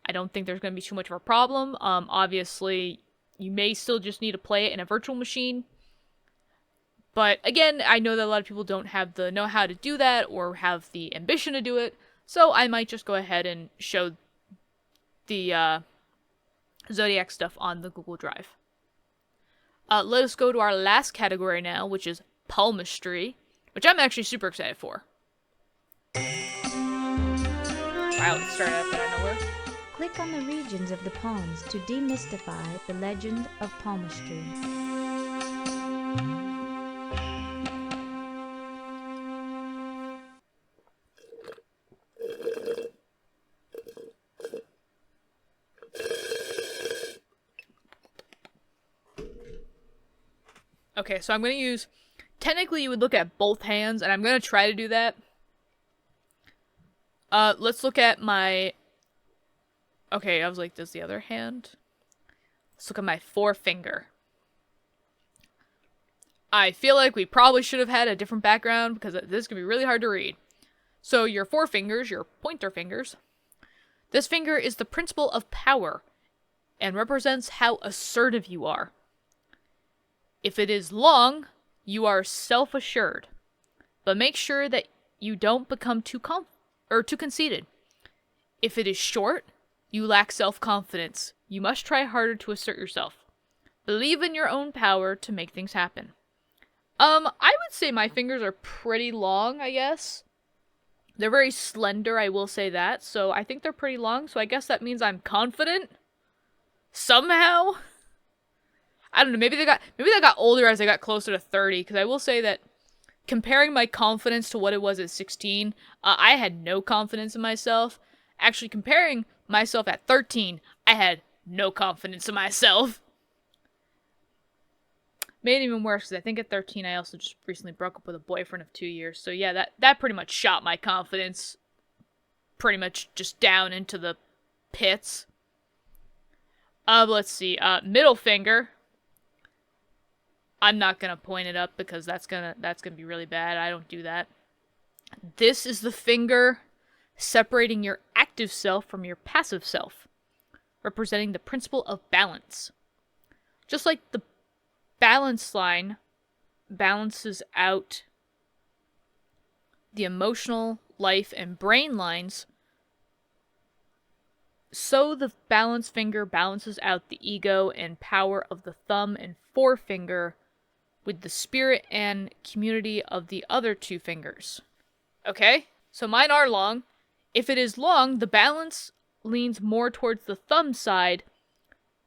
I don't think there's going to be too much of a problem. Obviously, you may still just need to play it in a virtual machine. But again, I know that a lot of people don't have the know-how to do that or have the ambition to do it, so I might just go ahead and show the Zodiac stuff on the Google Drive. Let us go to our last category now, which is Palmistry, which I'm actually super excited for. Wow, let's start out out of nowhere. Click on the regions of the palms to demystify the legend of palmistry. Okay, so I'm going to use... Technically, you would look at both hands, and I'm going to try to do that. Let's look at my... Okay, I was like, does the other hand? Let's look at my forefinger. I feel like we probably should have had a different background, because this is going to be really hard to read. So your forefingers, your pointer fingers. This finger is the principle of power, and represents how assertive you are. If it is long, you are self-assured, but make sure that you don't become too conceited. If it is short, you lack self-confidence. You must try harder to assert yourself. Believe in your own power to make things happen. I would say my fingers are pretty long, I guess. They're very slender, I will say that, so I think they're pretty long, so I guess that means I'm confident? Somehow? I don't know, maybe they got older as I got closer to 30, because I will say that comparing my confidence to what it was at 16, I had no confidence in myself. Actually, comparing myself at 13, I had no confidence in myself. Made it even worse, because I think at 13 I also just recently broke up with a boyfriend of 2 years, so yeah, that pretty much shot my confidence pretty much just down into the pits. Let's see, middle finger. I'm not gonna point it up because that's gonna be really bad. I don't do that. This is the finger separating your active self from your passive self, representing the principle of balance. Just like the balance line balances out the emotional, life, and brain lines, so the balance finger balances out the ego and power of the thumb and forefinger with the spirit and community of the other two fingers. Okay? So mine are long. If it is long, the balance leans more towards the thumb side,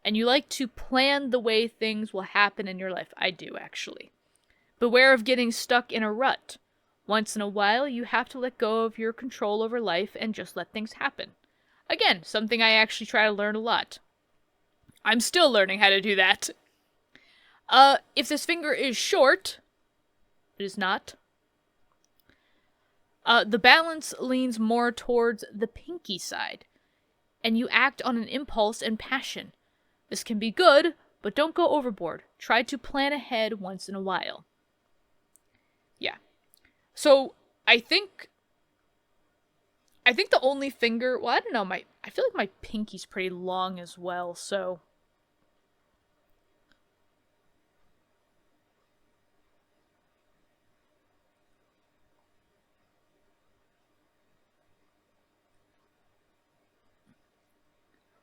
and you like to plan the way things will happen in your life. I do, actually. Beware of getting stuck in a rut. Once in a while, you have to let go of your control over life and just let things happen. Again, something I actually try to learn a lot. I'm still learning how to do that. If this finger is short, it is not. The balance leans more towards the pinky side, and you act on an impulse and passion. This can be good, but don't go overboard. Try to plan ahead once in a while. Yeah. So, I think the only finger, well, I don't know, I feel like my pinky's pretty long as well, so...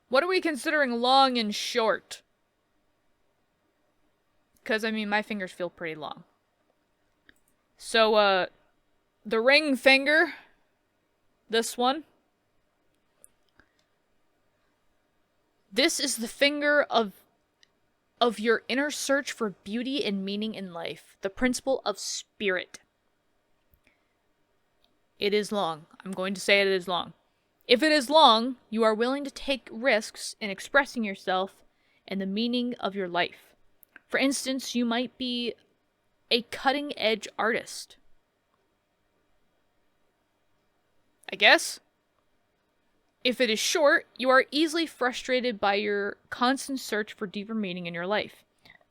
What are we considering long and short? Because, I mean, my fingers feel pretty long. So, the ring finger, this one. This is the finger of your inner search for beauty and meaning in life. The principle of spirit. It is long. I'm going to say it is long. If it is long, you are willing to take risks in expressing yourself and the meaning of your life. For instance, you might be a cutting-edge artist. I guess? If it is short, you are easily frustrated by your constant search for deeper meaning in your life.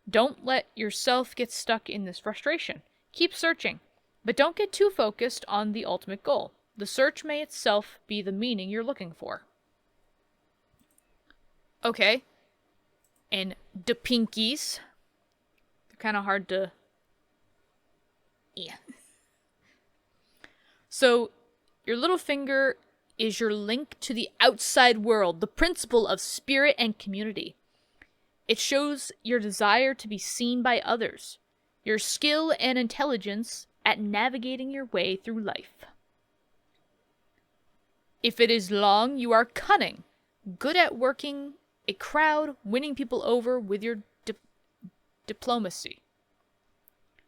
Don't let yourself get stuck in this frustration. Keep searching, but don't get too focused on the ultimate goal. The search may itself be the meaning you're looking for. Okay. And the pinkies. They're kind of hard to Yeah. So, your little finger is your link to the outside world, the principle of spirit and community. It shows your desire to be seen by others, your skill and intelligence at navigating your way through life. If it is long, you are cunning, good at working a crowd, winning people over with your diplomacy.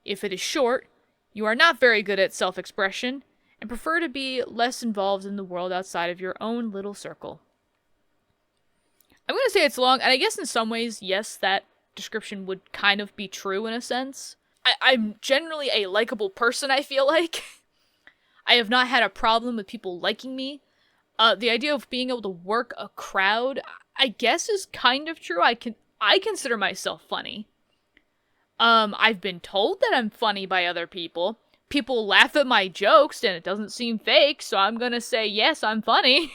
If it is short, you are not very good at self-expression and prefer to be less involved in the world outside of your own little circle. I'm going to say it's long, and I guess in some ways, yes, that description would kind of be true in a sense. I'm generally a likable person, I feel like. I have not had a problem with people liking me. The idea of being able to work a crowd, I guess, is kind of true. I consider myself funny. I've been told that I'm funny by other people. People laugh at my jokes, and it doesn't seem fake, so I'm gonna say, yes, I'm funny.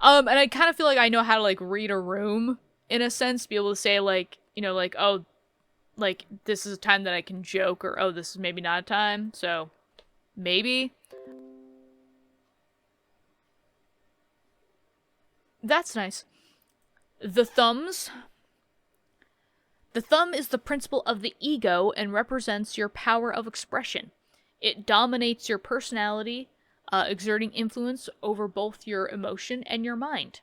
And I kind of feel like I know how to, like, read a room, in a sense, be able to say, like, you know, like, oh, like, this is a time that I can joke, or, oh, this is maybe not a time, so, maybe. That's nice. The thumbs. The thumb is the principle of the ego and represents your power of expression. It dominates your personality, exerting influence over both your emotion and your mind.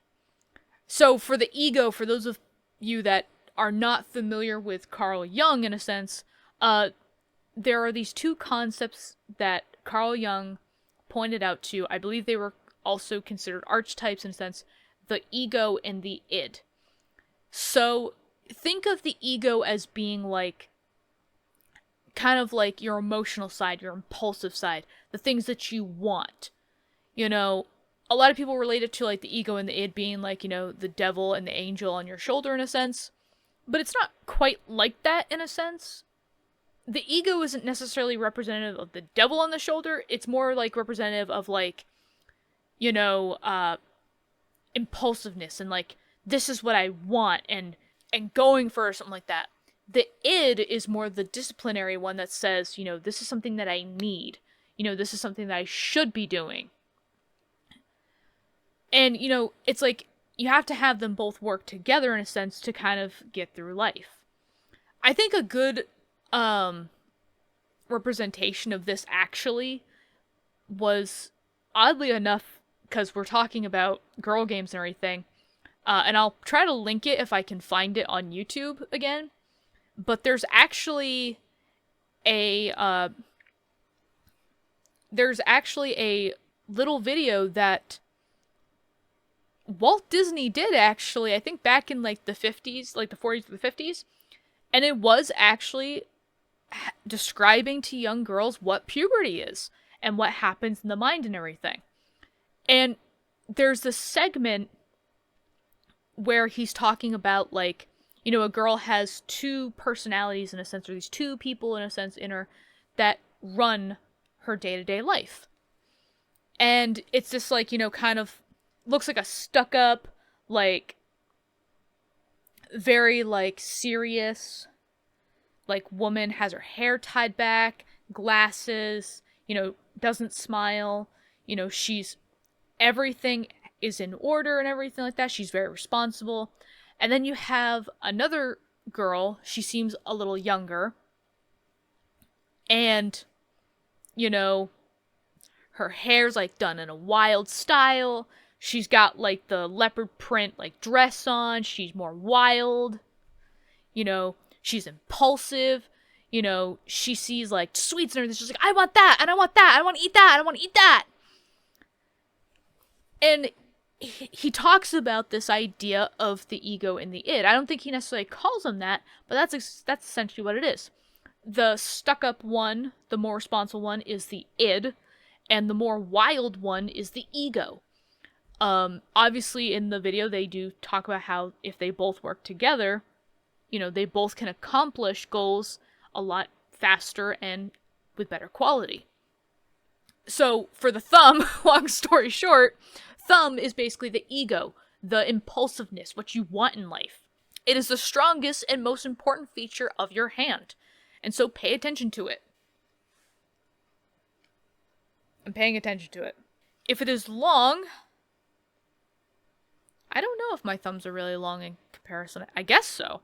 So for the ego, for those of you that are not familiar with Carl Jung in a sense, there are these two concepts that Carl Jung pointed out to. I believe they were also considered archetypes in a sense, the ego and the id. So think of the ego as being like, kind of like your emotional side, your impulsive side, the things that you want. You know, a lot of people relate it to like the ego and the id being like, you know, the devil and the angel on your shoulder in a sense. But it's not quite like that in a sense. The ego isn't necessarily representative of the devil on the shoulder. It's more like representative of like, you know, impulsiveness and like, this is what I want and going for something like that. The id is more the disciplinary one that says, you know, this is something that I need. You know, this is something that I should be doing. And, you know, it's like, you have to have them both work together in a sense to kind of get through life. I think a good representation of this actually was, oddly enough, because we're talking about girl games and everything, and I'll try to link it if I can find it on YouTube again, but there's actually a little video that Walt Disney did actually, I think back in like the 50s, like the 40s to the 50s, and it was actually describing to young girls what puberty is and what happens in the mind and everything. And there's this segment where he's talking about like, you know, a girl has two personalities in a sense, or these two people in a sense in her that run her day-to-day life. And it's just like, you know, kind of looks like a stuck-up, like, very, like, serious, like, woman, has her hair tied back, glasses, you know, doesn't smile, you know, everything is in order and everything like that, she's very responsible. And then you have another girl, she seems a little younger, and, you know, her hair's, like, done in a wild style. She's got, like, the leopard print, like, dress on. She's more wild. You know, she's impulsive. You know, she sees, like, sweets and everything. She's like, I want that, and I want that, I want to eat that, I want to eat that. And he talks about this idea of the ego and the id. I don't think he necessarily calls them that, but that's essentially what it is. The stuck-up one, the more responsible one, is the id, and the more wild one is the ego. Obviously in the video they do talk about how if they both work together, you know, they both can accomplish goals a lot faster and with better quality. So for the thumb, long story short, thumb is basically the ego, the impulsiveness, what you want in life. It is the strongest and most important feature of your hand, and so pay attention to it. I'm paying attention to it. If it is long, I don't know if my thumbs are really long in comparison. I guess so.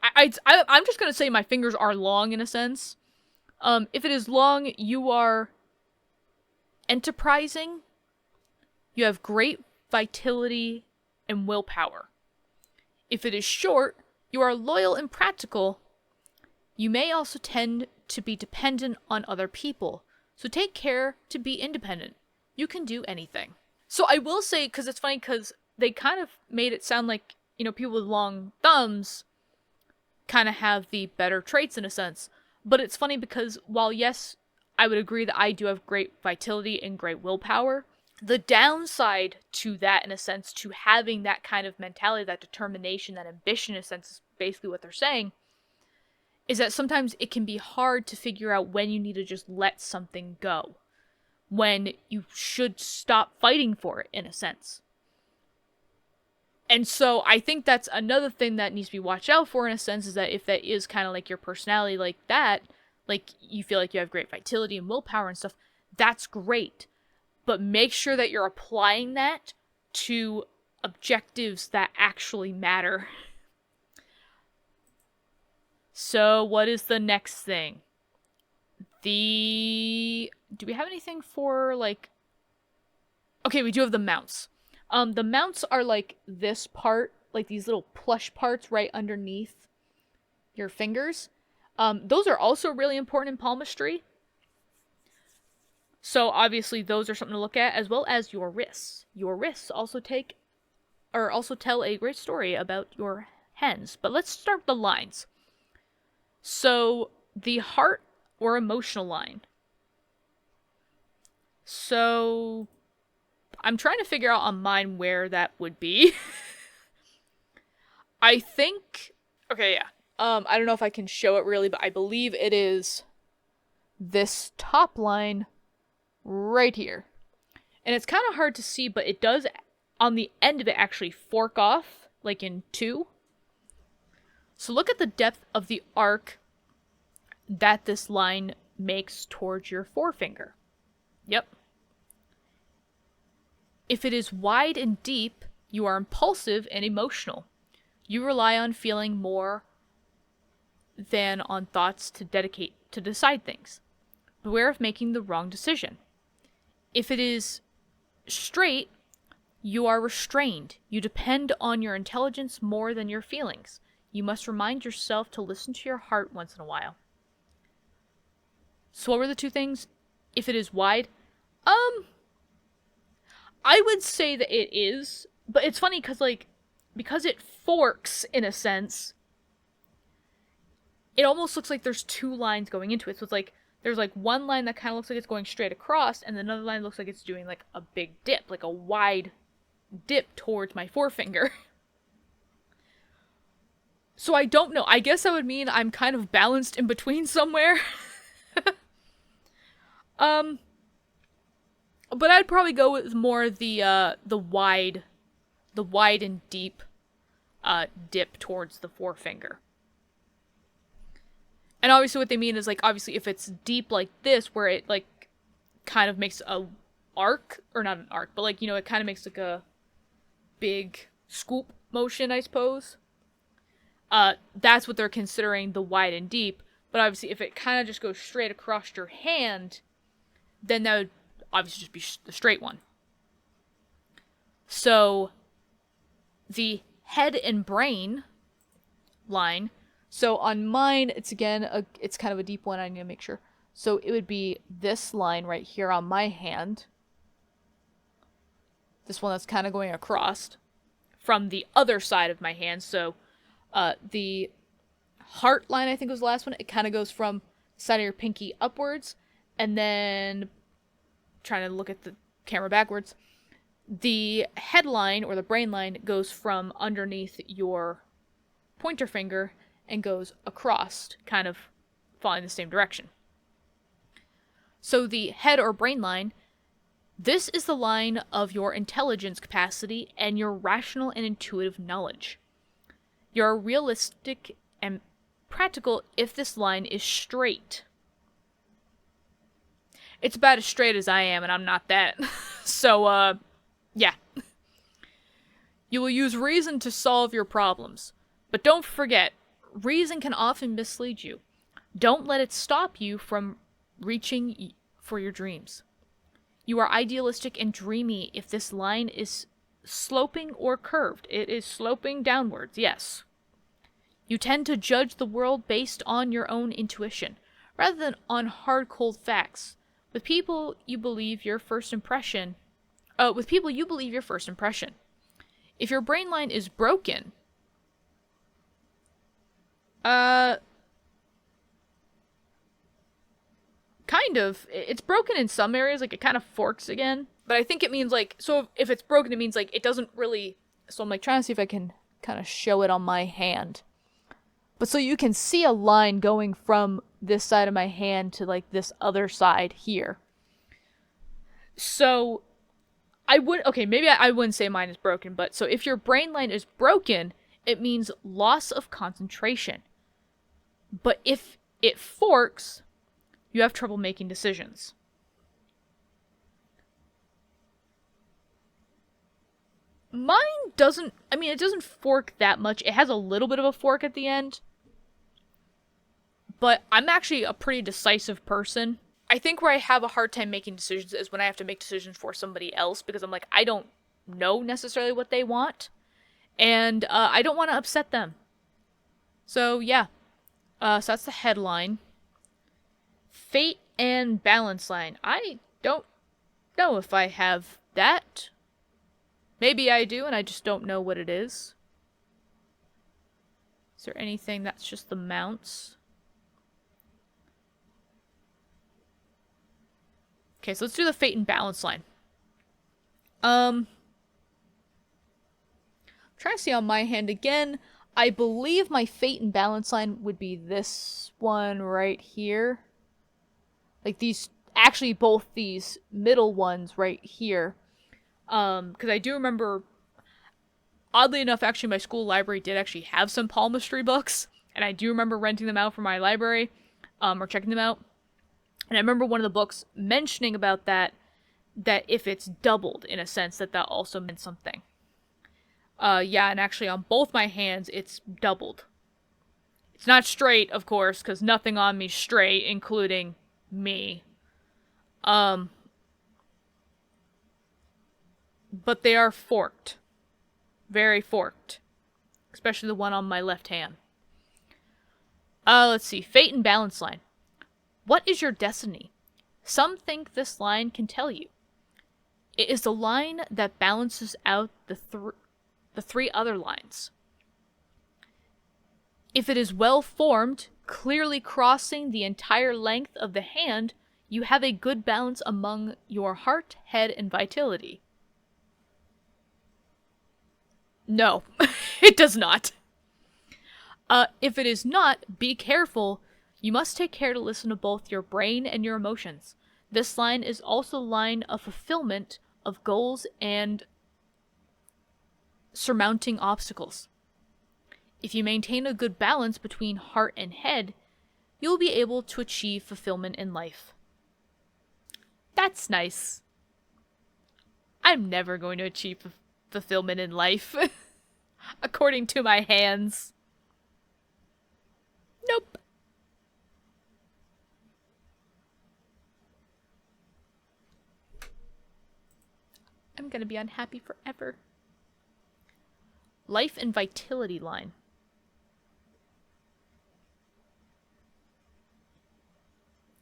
I'm just gonna say my fingers are long in a sense. If it is long, you are enterprising. You have great vitality and willpower. If it is short, you are loyal and practical. You may also tend to be dependent on other people, so take care to be independent. You can do anything. So I will say, because it's funny, because they kind of made it sound like, people with long thumbs kind of have the better traits in a sense. But it's funny because while yes, I would agree that I do have great vitality and great willpower, the downside to that, in a sense, to having that kind of mentality, that determination, that ambition, in a sense, is basically what they're saying, is that sometimes it can be hard to figure out when you need to just let something go. When you should stop fighting for it, in a sense. And so I think that's another thing that needs to be watched out for, in a sense, is that if that is kind of like your personality like that, like you feel like you have great vitality and willpower and stuff, that's great. But make sure that you're applying that to objectives that actually matter. So what is the next thing? Do we have anything for, like... Okay, we do have the mounts. The mounts are like this part, like these little plush parts right underneath your fingers. Those are also really important in palmistry. So obviously those are something to look at, as well as your wrists. Your wrists also tell a great story about your hands. But let's start with the lines. So the heart or emotional line. So I'm trying to figure out on mine where that would be. I think... Okay, yeah. I don't know if I can show it really, but I believe it is this top line right here. And it's kind of hard to see, but it does, on the end of it, actually fork off, like in two. So look at the depth of the arc that this line makes towards your forefinger. Yep. If it is wide and deep, you are impulsive and emotional. You rely on feeling more than on thoughts to decide things. Beware of making the wrong decision. If it is straight, you are restrained. You depend on your intelligence more than your feelings. You must remind yourself to listen to your heart once in a while. So what were the two things? If it is wide, I would say that it is, but it's funny because it forks in a sense, it almost looks like there's two lines going into it. So it's like there's like one line that kind of looks like it's going straight across, and another line looks like it's doing like a big dip, like a wide dip towards my forefinger. So I don't know. I guess that would mean I'm kind of balanced in between somewhere. But I'd probably go with more the wide and deep dip towards the forefinger. And obviously what they mean is, like, obviously if it's deep like this, where it, like, kind of makes a arc, or not an arc, but, like, it kind of makes, like, a big scoop motion, I suppose. That's what they're considering the wide and deep. But obviously if it kind of just goes straight across your hand, then that would obviously just be the straight one. So the head and brain line, so on mine, it's again, it's kind of a deep one, I need to make sure. So it would be this line right here on my hand. This one that's kind of going across from the other side of my hand. So the heart line, I think was the last one. It kind of goes from the side of your pinky upwards, and then, trying to look at the camera backwards, the head line or the brain line goes from underneath your pointer finger and goes across, kind of following the same direction. So the head or brain line, this is the line of your intelligence capacity and your rational and intuitive knowledge. You're realistic and practical if this line is straight. It's about as straight as I am, and I'm not that. So, yeah. You will use reason to solve your problems. But don't forget, reason can often mislead you. Don't let it stop you from reaching for your dreams. You are idealistic and dreamy if this line is sloping or curved. It is sloping downwards, yes. You tend to judge the world based on your own intuition, rather than on hard, cold facts. With people, you believe your first impression. If your brain line is broken, kind of. It's broken in some areas, like it kind of forks again. But I think it means like, so if it's broken, it means like it doesn't really, so I'm like trying to see if I can kind of show it on my hand. But so you can see a line going from this side of my hand to like this other side here. So maybe I wouldn't say mine is broken, but so if your brain line is broken, it means loss of concentration. But if it forks, you have trouble making decisions. Mine doesn't, it doesn't fork that much. It has a little bit of a fork at the end. But I'm actually a pretty decisive person. I think where I have a hard time making decisions is when I have to make decisions for somebody else, because I'm like, I don't know necessarily what they want. And I don't want to upset them. So, yeah. So that's the headline. Fate and balance line. I don't know if I have that. Maybe I do, and I just don't know what it is. Is there anything that's just the mounts? Okay, so let's do the fate and balance line. Trying to see on my hand again. I believe my fate and balance line would be this one right here. Like these, actually both these middle ones right here. Because I do remember, oddly enough, actually my school library did actually have some palmistry books. And I do remember renting them out from my library, or checking them out. And I remember one of the books mentioning about that if it's doubled, in a sense, that also meant something. Yeah, and actually on both my hands, it's doubled. It's not straight, of course, because nothing on me's straight, including me. But they are forked. Very forked. Especially the one on my left hand. Let's see. Fate and balance line. What is your destiny? Some think this line can tell you. It is the line that balances out the three other lines. If it is well formed, clearly crossing the entire length of the hand, you have a good balance among your heart, head, and vitality. No, it does not. If it is not, be careful. You must take care to listen to both your brain and your emotions. This line is also a line of fulfillment of goals and surmounting obstacles. If you maintain a good balance between heart and head, you'll be able to achieve fulfillment in life. That's nice. I'm never going to achieve fulfillment in life, according to my hands. Nope. I'm gonna be unhappy forever. Life and vitality line.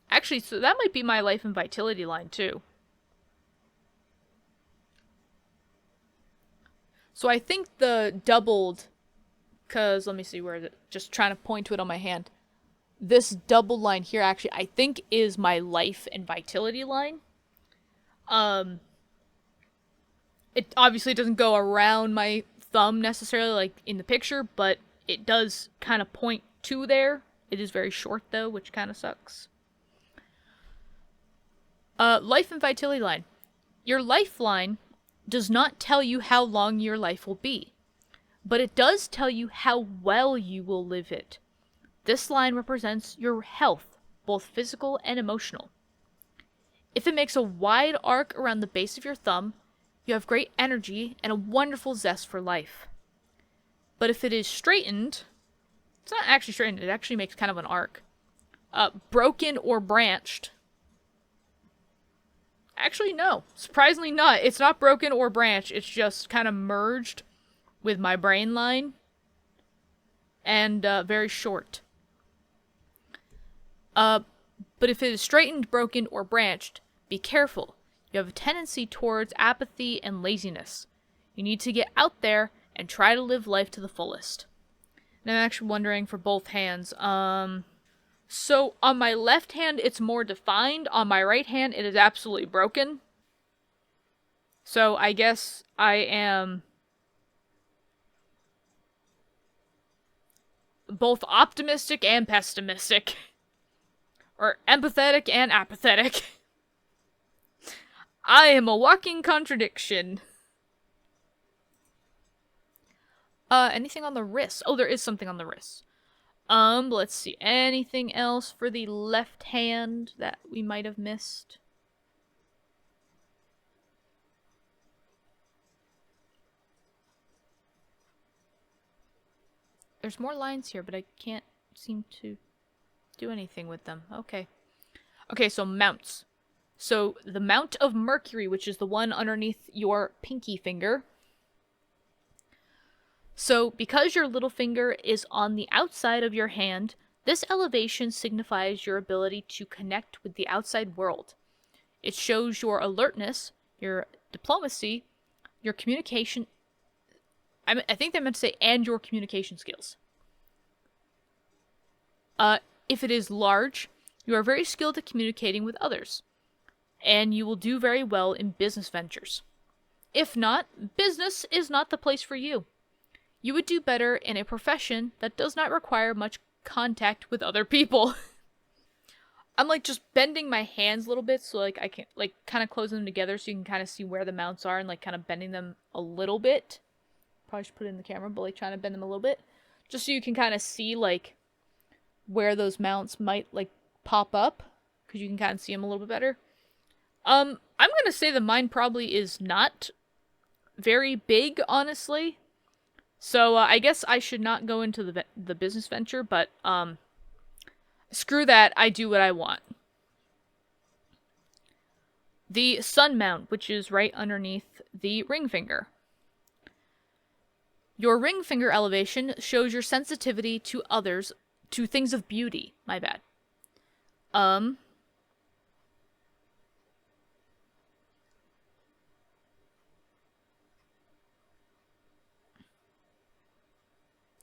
Actually, so that might be my life and vitality line too. So I think the doubled, because let me see, where is it? Just trying to point to it on my hand. This double line here actually I think is my life and vitality line. It obviously doesn't go around my thumb necessarily like in the picture, but it does kind of point to there. It is very short though, which kind of sucks. Life and vitality line. Your lifeline does not tell you how long your life will be, but it does tell you how well you will live it. This line represents your health, both physical and emotional. If it makes a wide arc around the base of your thumb, you have great energy and a wonderful zest for life. But if it is straightened, it's not actually straightened, it actually makes kind of an arc. Broken or branched. Actually, no. Surprisingly not. It's not broken or branched, it's just kind of merged with my brain line. And very short. But if it is straightened, broken, or branched, be careful. You have a tendency towards apathy and laziness. You need to get out there and try to live life to the fullest. And I'm actually wondering for both hands. So on my left hand, it's more defined. On my right hand, it is absolutely broken. So I guess I am both optimistic and pessimistic. Or empathetic and apathetic. I am a walking contradiction. Anything on the wrist? Oh, there is something on the wrist. Let's see. Anything else for the left hand that we might have missed? There's more lines here, but I can't seem to do anything with them. Okay. Okay, so mounts. So the mount of Mercury, which is the one underneath your pinky finger. So because your little finger is on the outside of your hand, this elevation signifies your ability to connect with the outside world. It shows your alertness, your diplomacy, your communication. I think they meant to say, and your communication skills. If it is large, you are very skilled at communicating with others, and you will do very well in business ventures. If not, business is not the place for you. You would do better in a profession that does not require much contact with other people. I'm like just bending my hands a little bit so like I can like kind of close them together so you can kind of see where the mounts are and like kind of bending them a little bit. Probably should put it in the camera, but like trying to bend them a little bit. Just so you can kind of see like where those mounts might like pop up. Because you can kind of see them a little bit better. I'm gonna say that mine probably is not very big, honestly. So I guess I should not go into the business venture, but screw that, I do what I want. The sun mount, which is right underneath the ring finger. Your ring finger elevation shows your sensitivity to others, to things of beauty. My bad.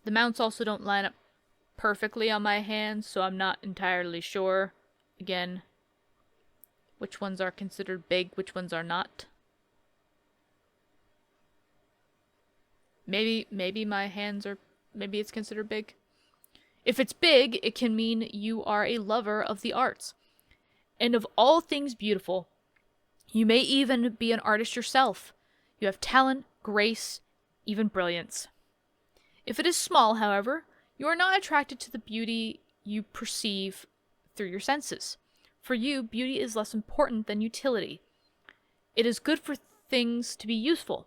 The mounts also don't line up perfectly on my hands, so I'm not entirely sure, again, which ones are considered big, which ones are not. Maybe my hands are, maybe it's considered big. If it's big, it can mean you are a lover of the arts, and of all things beautiful. You may even be an artist yourself. You have talent, grace, even brilliance. If it is small, however, you are not attracted to the beauty you perceive through your senses. For you, beauty is less important than utility. It is good for things to be useful,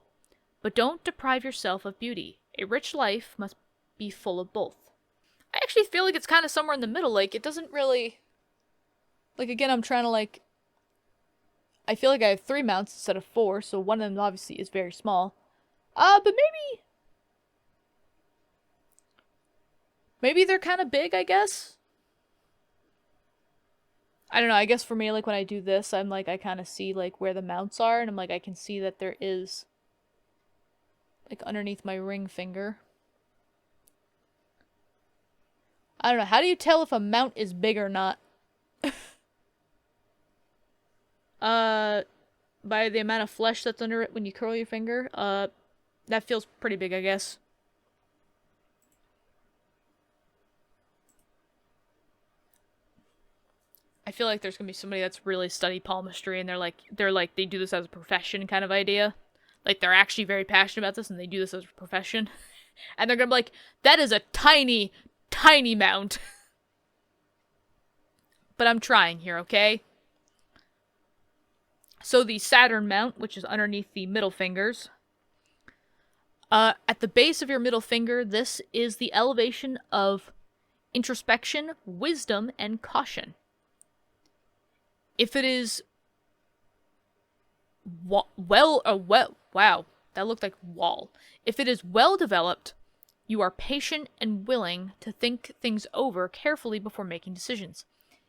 but don't deprive yourself of beauty. A rich life must be full of both. I actually feel like it's kind of somewhere in the middle. Like, it doesn't really... Like, again, I'm trying to, like... I feel like I have 3 mounts instead of 4, so one of them obviously is very small. But maybe... Maybe they're kind of big, I guess? I don't know, I guess for me, like, when I do this, I'm like, I kind of see, like, where the mounts are, and I'm like, I can see that there is, like, underneath my ring finger. I don't know, how do you tell if a mount is big or not? By the amount of flesh that's under it when you curl your finger, that feels pretty big, I guess. I feel like there's gonna be somebody that's really studied palmistry and they do this as a profession kind of idea. Like, they're actually very passionate about this and they do this as a profession. And they're gonna be like, that is a tiny, tiny mount. But I'm trying here, okay? So the Saturn mount, which is underneath the middle fingers, at the base of your middle finger, this is the elevation of introspection, wisdom, and caution. If it is wow, that looked like wall. If it is well developed, you are patient and willing to think things over carefully before making decisions.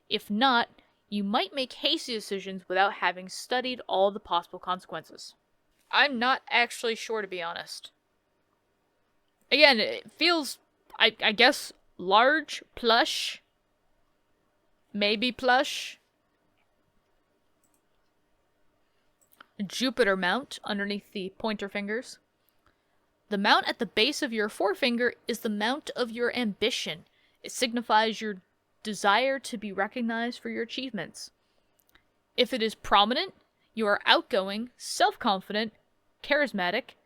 If not, you might make hasty decisions without having studied all the possible consequences. I'm not actually sure, to be honest. Again, it feels, I guess, large, plush, maybe plush. Jupiter mount underneath the pointer fingers. The mount at the base of your forefinger is the mount of your ambition. It signifies your desire to be recognized for your achievements. If it is prominent, you are outgoing, self-confident, charismatic.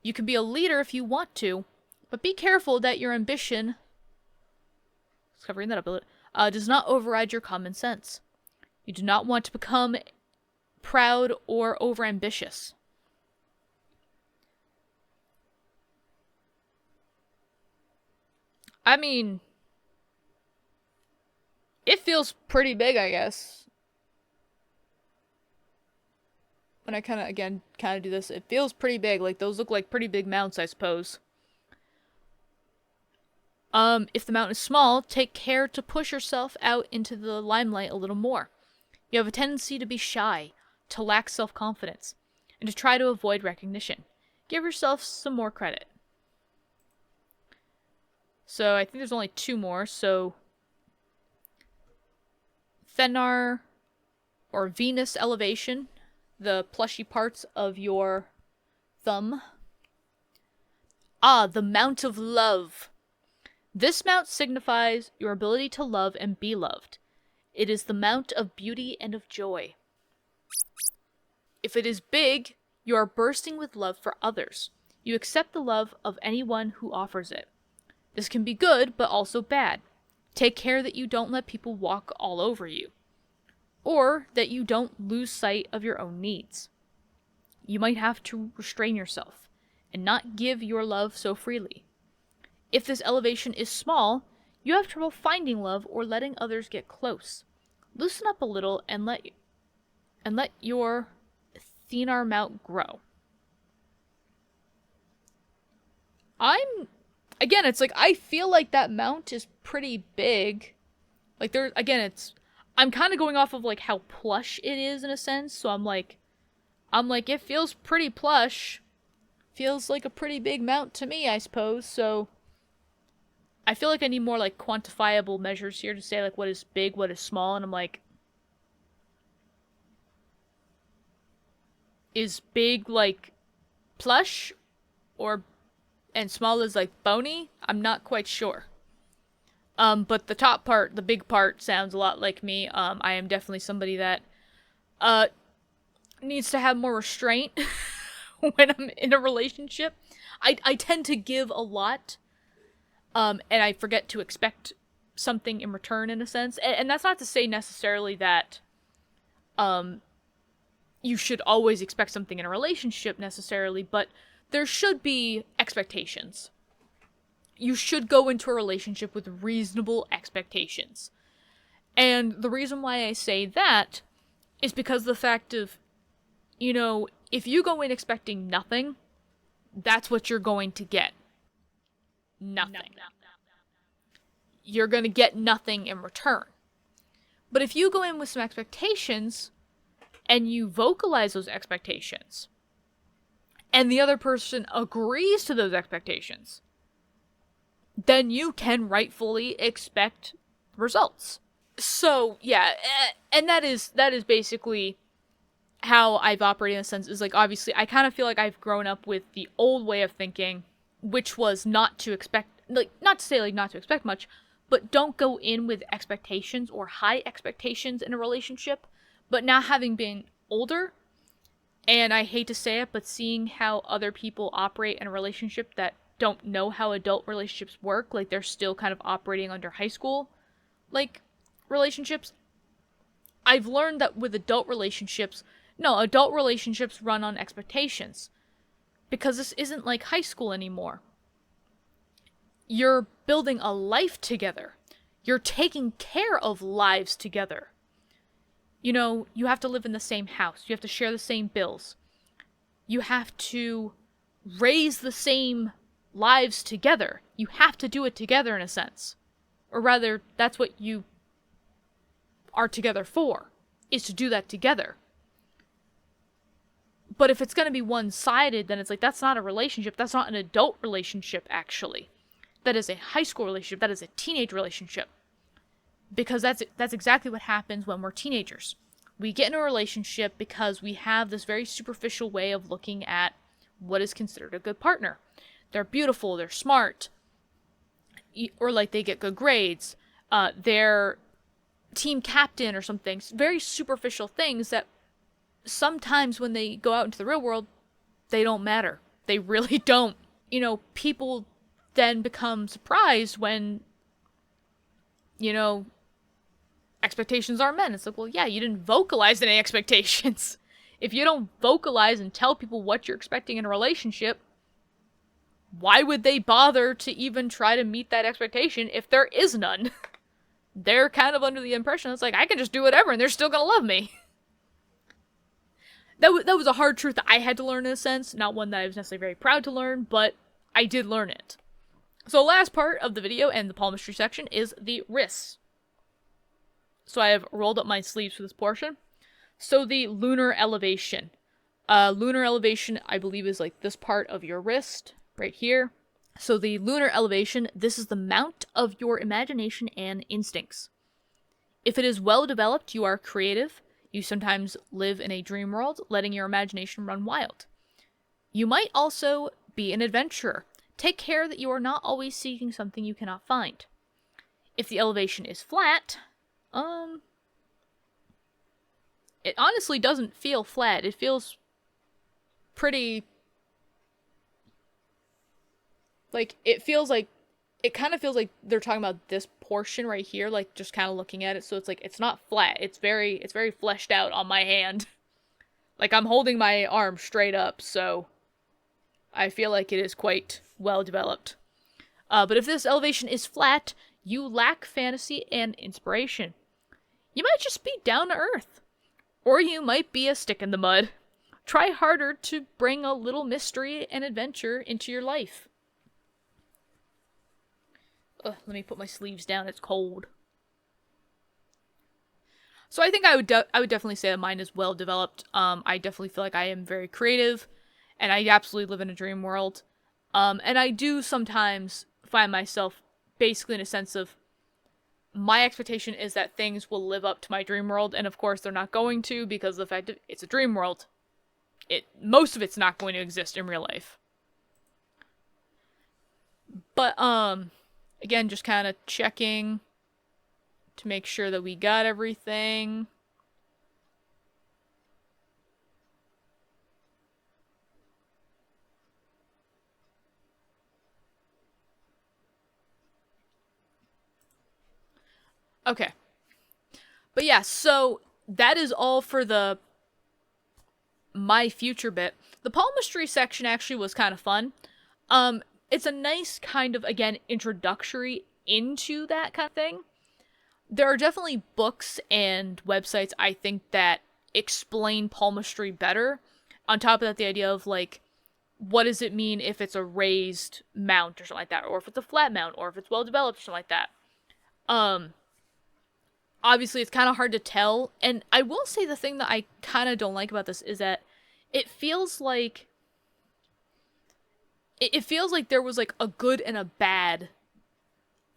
You can be a leader if you want to, but be careful that your ambition, covering that up a little, does not override your common sense. You do not want to become proud or overambitious. I mean, it feels pretty big, I guess. When I kind of do this, it feels pretty big. Like, those look like pretty big mounts, I suppose. If the mount is small, take care to push yourself out into the limelight a little more. You have a tendency to be shy, to lack self-confidence, and to try to avoid recognition. Give yourself some more credit. So I think there's only 2 more, so Thenar or Venus elevation, the plushy parts of your thumb. The Mount of Love. This mount signifies your ability to love and be loved. It is the mount of beauty and of joy. If it is big, you are bursting with love for others. You accept the love of anyone who offers it. This can be good, but also bad. Take care that you don't let people walk all over you, or that you don't lose sight of your own needs. You might have to restrain yourself and not give your love so freely. If this elevation is small, you have trouble finding love or letting others get close. Loosen up a little and let your Thenar mount grow. Again, it's like, I feel like that mount is pretty big. Like, I'm kind of going off of, like, how plush it is in a sense, so I'm like, it feels pretty plush. Feels like a pretty big mount to me, I suppose, so I feel like I need more, like, quantifiable measures here to say, like, what is big, what is small, and I'm like, is big, like, plush, and small is, like, bony? I'm not quite sure. But the top part, the big part, sounds a lot like me. I am definitely somebody that, needs to have more restraint when I'm in a relationship. I tend to give a lot, and I forget to expect something in return, in a sense. And that's not to say necessarily that, you should always expect something in a relationship, necessarily, but there should be expectations. You should go into a relationship with reasonable expectations. And the reason why I say that is because the fact of, if you go in expecting nothing, that's what you're going to get. Nothing. You're going to get nothing in return. But if you go in with some expectations, and you vocalize those expectations, and the other person agrees to those expectations, then you can rightfully expect results. So, yeah, and that is basically how I've operated in a sense, is like, obviously, I kind of feel like I've grown up with the old way of thinking, which was not to expect, like, not to say, like, not to expect much, but don't go in with expectations or high expectations in a relationship. But now, having been older, and I hate to say it, but seeing how other people operate in a relationship that don't know how adult relationships work, like, they're still kind of operating under high school, like, relationships, I've learned that with adult relationships, No, adult relationships run on expectations. Because this isn't like high school anymore. You're building a life together. You're taking care of lives together. You know, you have to live in the same house. You have to share the same bills. You have to raise the same lives together. You have to do it together in a sense. Or rather, that's what you are together for, is to do that together. But if it's going to be one-sided, then it's like, that's not a relationship. That's not an adult relationship, actually. That is a high school relationship. That is a teenage relationship. Because that's exactly what happens when we're teenagers. We get in a relationship because we have this very superficial way of looking at what is considered a good partner. They're beautiful, they're smart, or like they get good grades, they're team captain or something. Very superficial things that sometimes when they go out into the real world, they don't matter. They really don't. You know, people then become surprised when, you know, expectations are met. It's like, well, yeah, you didn't vocalize any expectations. If you don't vocalize and tell people what you're expecting in a relationship, why would they bother to even try to meet that expectation if there is none? They're kind of under the impression it's like, I can just do whatever and they're still gonna love me. That was a hard truth that I had to learn in a sense. Not one that I was necessarily very proud to learn, but I did learn it. So the last part of the video and the palmistry section is the wrists. So I have rolled up my sleeves for this portion. So the lunar elevation. Lunar elevation, I believe, is like this part of your wrist, right here. So the lunar elevation, this is the mount of your imagination and instincts. If it is well developed, you are creative. You sometimes live in a dream world, letting your imagination run wild. You might also be an adventurer. Take care that you are not always seeking something you cannot find. If the elevation is flat, it honestly doesn't feel flat. It feels pretty, like, it kind of feels like they're talking about this portion right here, like, just kind of looking at it, so it's like, it's not flat. It's very fleshed out on my hand. Like, I'm holding my arm straight up, so I feel like it is quite well developed. But if this elevation is flat, you lack fantasy and inspiration. You might just be down to earth. Or you might be a stick in the mud. Try harder to bring a little mystery and adventure into your life. Ugh, let me put my sleeves down, it's cold. So I think I would definitely say that mine is well developed. I definitely feel like I am very creative, and I absolutely live in a dream world. And I do sometimes find myself basically in a sense of, my expectation is that things will live up to my dream world, and of course they're not going to, because of the fact that it's a dream world. Most of it's not going to exist in real life. But, again, just kind of checking to make sure that we got everything. Okay. But yeah, so that is all for my future bit. The palmistry section actually was kind of fun. It's a nice kind of, again, introductory into that kind of thing. There are definitely books and websites, I think, that explain palmistry better. On top of that, the idea of, like, what does it mean if it's a raised mount or something like that, or if it's a flat mount, or if it's well developed or something like that. Obviously, it's kind of hard to tell, and I will say the thing that I kind of don't like about this is that it feels like there was, like, a good and a bad,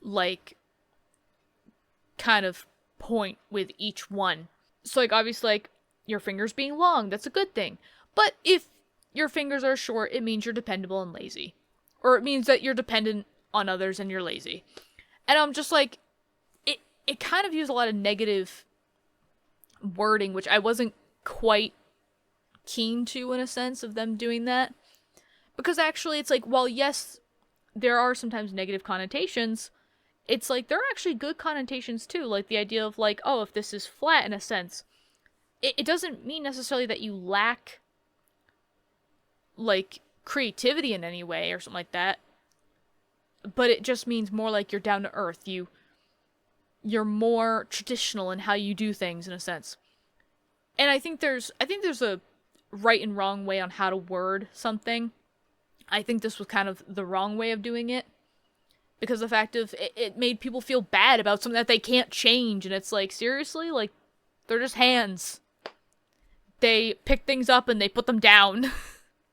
like, kind of point with each one. So, like, obviously, like, your fingers being long, that's a good thing. But if your fingers are short, it means you're dependable and lazy. Or it means that you're dependent on others and you're lazy. And I'm just like, it kind of used a lot of negative wording, which I wasn't quite keen to, in a sense, of them doing that. Because actually, it's like, while yes, there are sometimes negative connotations, it's like, there are actually good connotations too. Like, the idea of, like, oh, if this is flat, in a sense, it doesn't mean necessarily that you lack, like, creativity in any way or something like that. But it just means more like you're down to earth. You're more traditional in how you do things, in a sense. And I think there's a right and wrong way on how to word something. I think this was kind of the wrong way of doing it. Because the fact of it made people feel bad about something that they can't change. And it's like, seriously? Like, they're just hands. They pick things up and they put them down.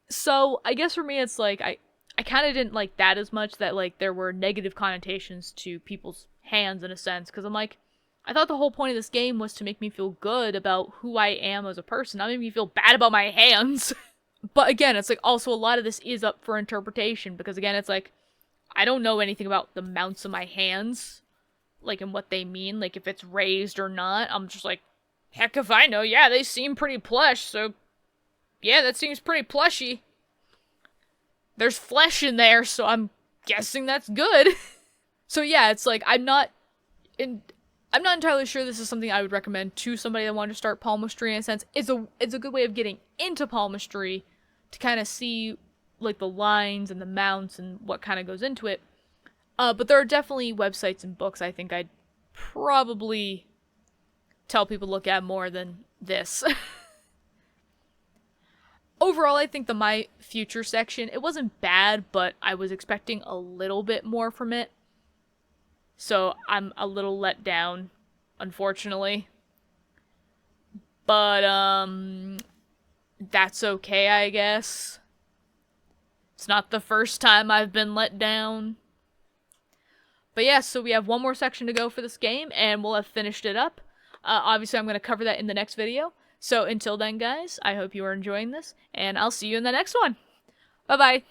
So, I guess for me, it's like, I kind of didn't like that as much, that, like, there were negative connotations to people's hands, in a sense. Because I'm like, I thought the whole point of this game was to make me feel good about who I am as a person, not make me feel bad about my hands. But again, it's like, also a lot of this is up for interpretation. Because again, it's like, I don't know anything about the mounts of my hands, like, and what they mean, like, if it's raised or not. I'm just like, heck if I know. Yeah, they seem pretty plush, so yeah, that seems pretty plushy. There's flesh in there, so I'm guessing that's good. So yeah, it's like, I'm not entirely sure this is something I would recommend to somebody that wanted to start palmistry, in a sense. It's a good way of getting into palmistry to kind of see, like, the lines and the mounts and what kind of goes into it. But there are definitely websites and books I think I'd probably tell people to look at more than this. Overall, I think the My Future section, it wasn't bad, but I was expecting a little bit more from it. So I'm a little let down, unfortunately. But, that's okay, I guess. It's not the first time I've been let down. But yeah, so we have one more section to go for this game, and we'll have finished it up. Obviously, I'm going to cover that in the next video. So until then, guys, I hope you are enjoying this, and I'll see you in the next one. Bye-bye.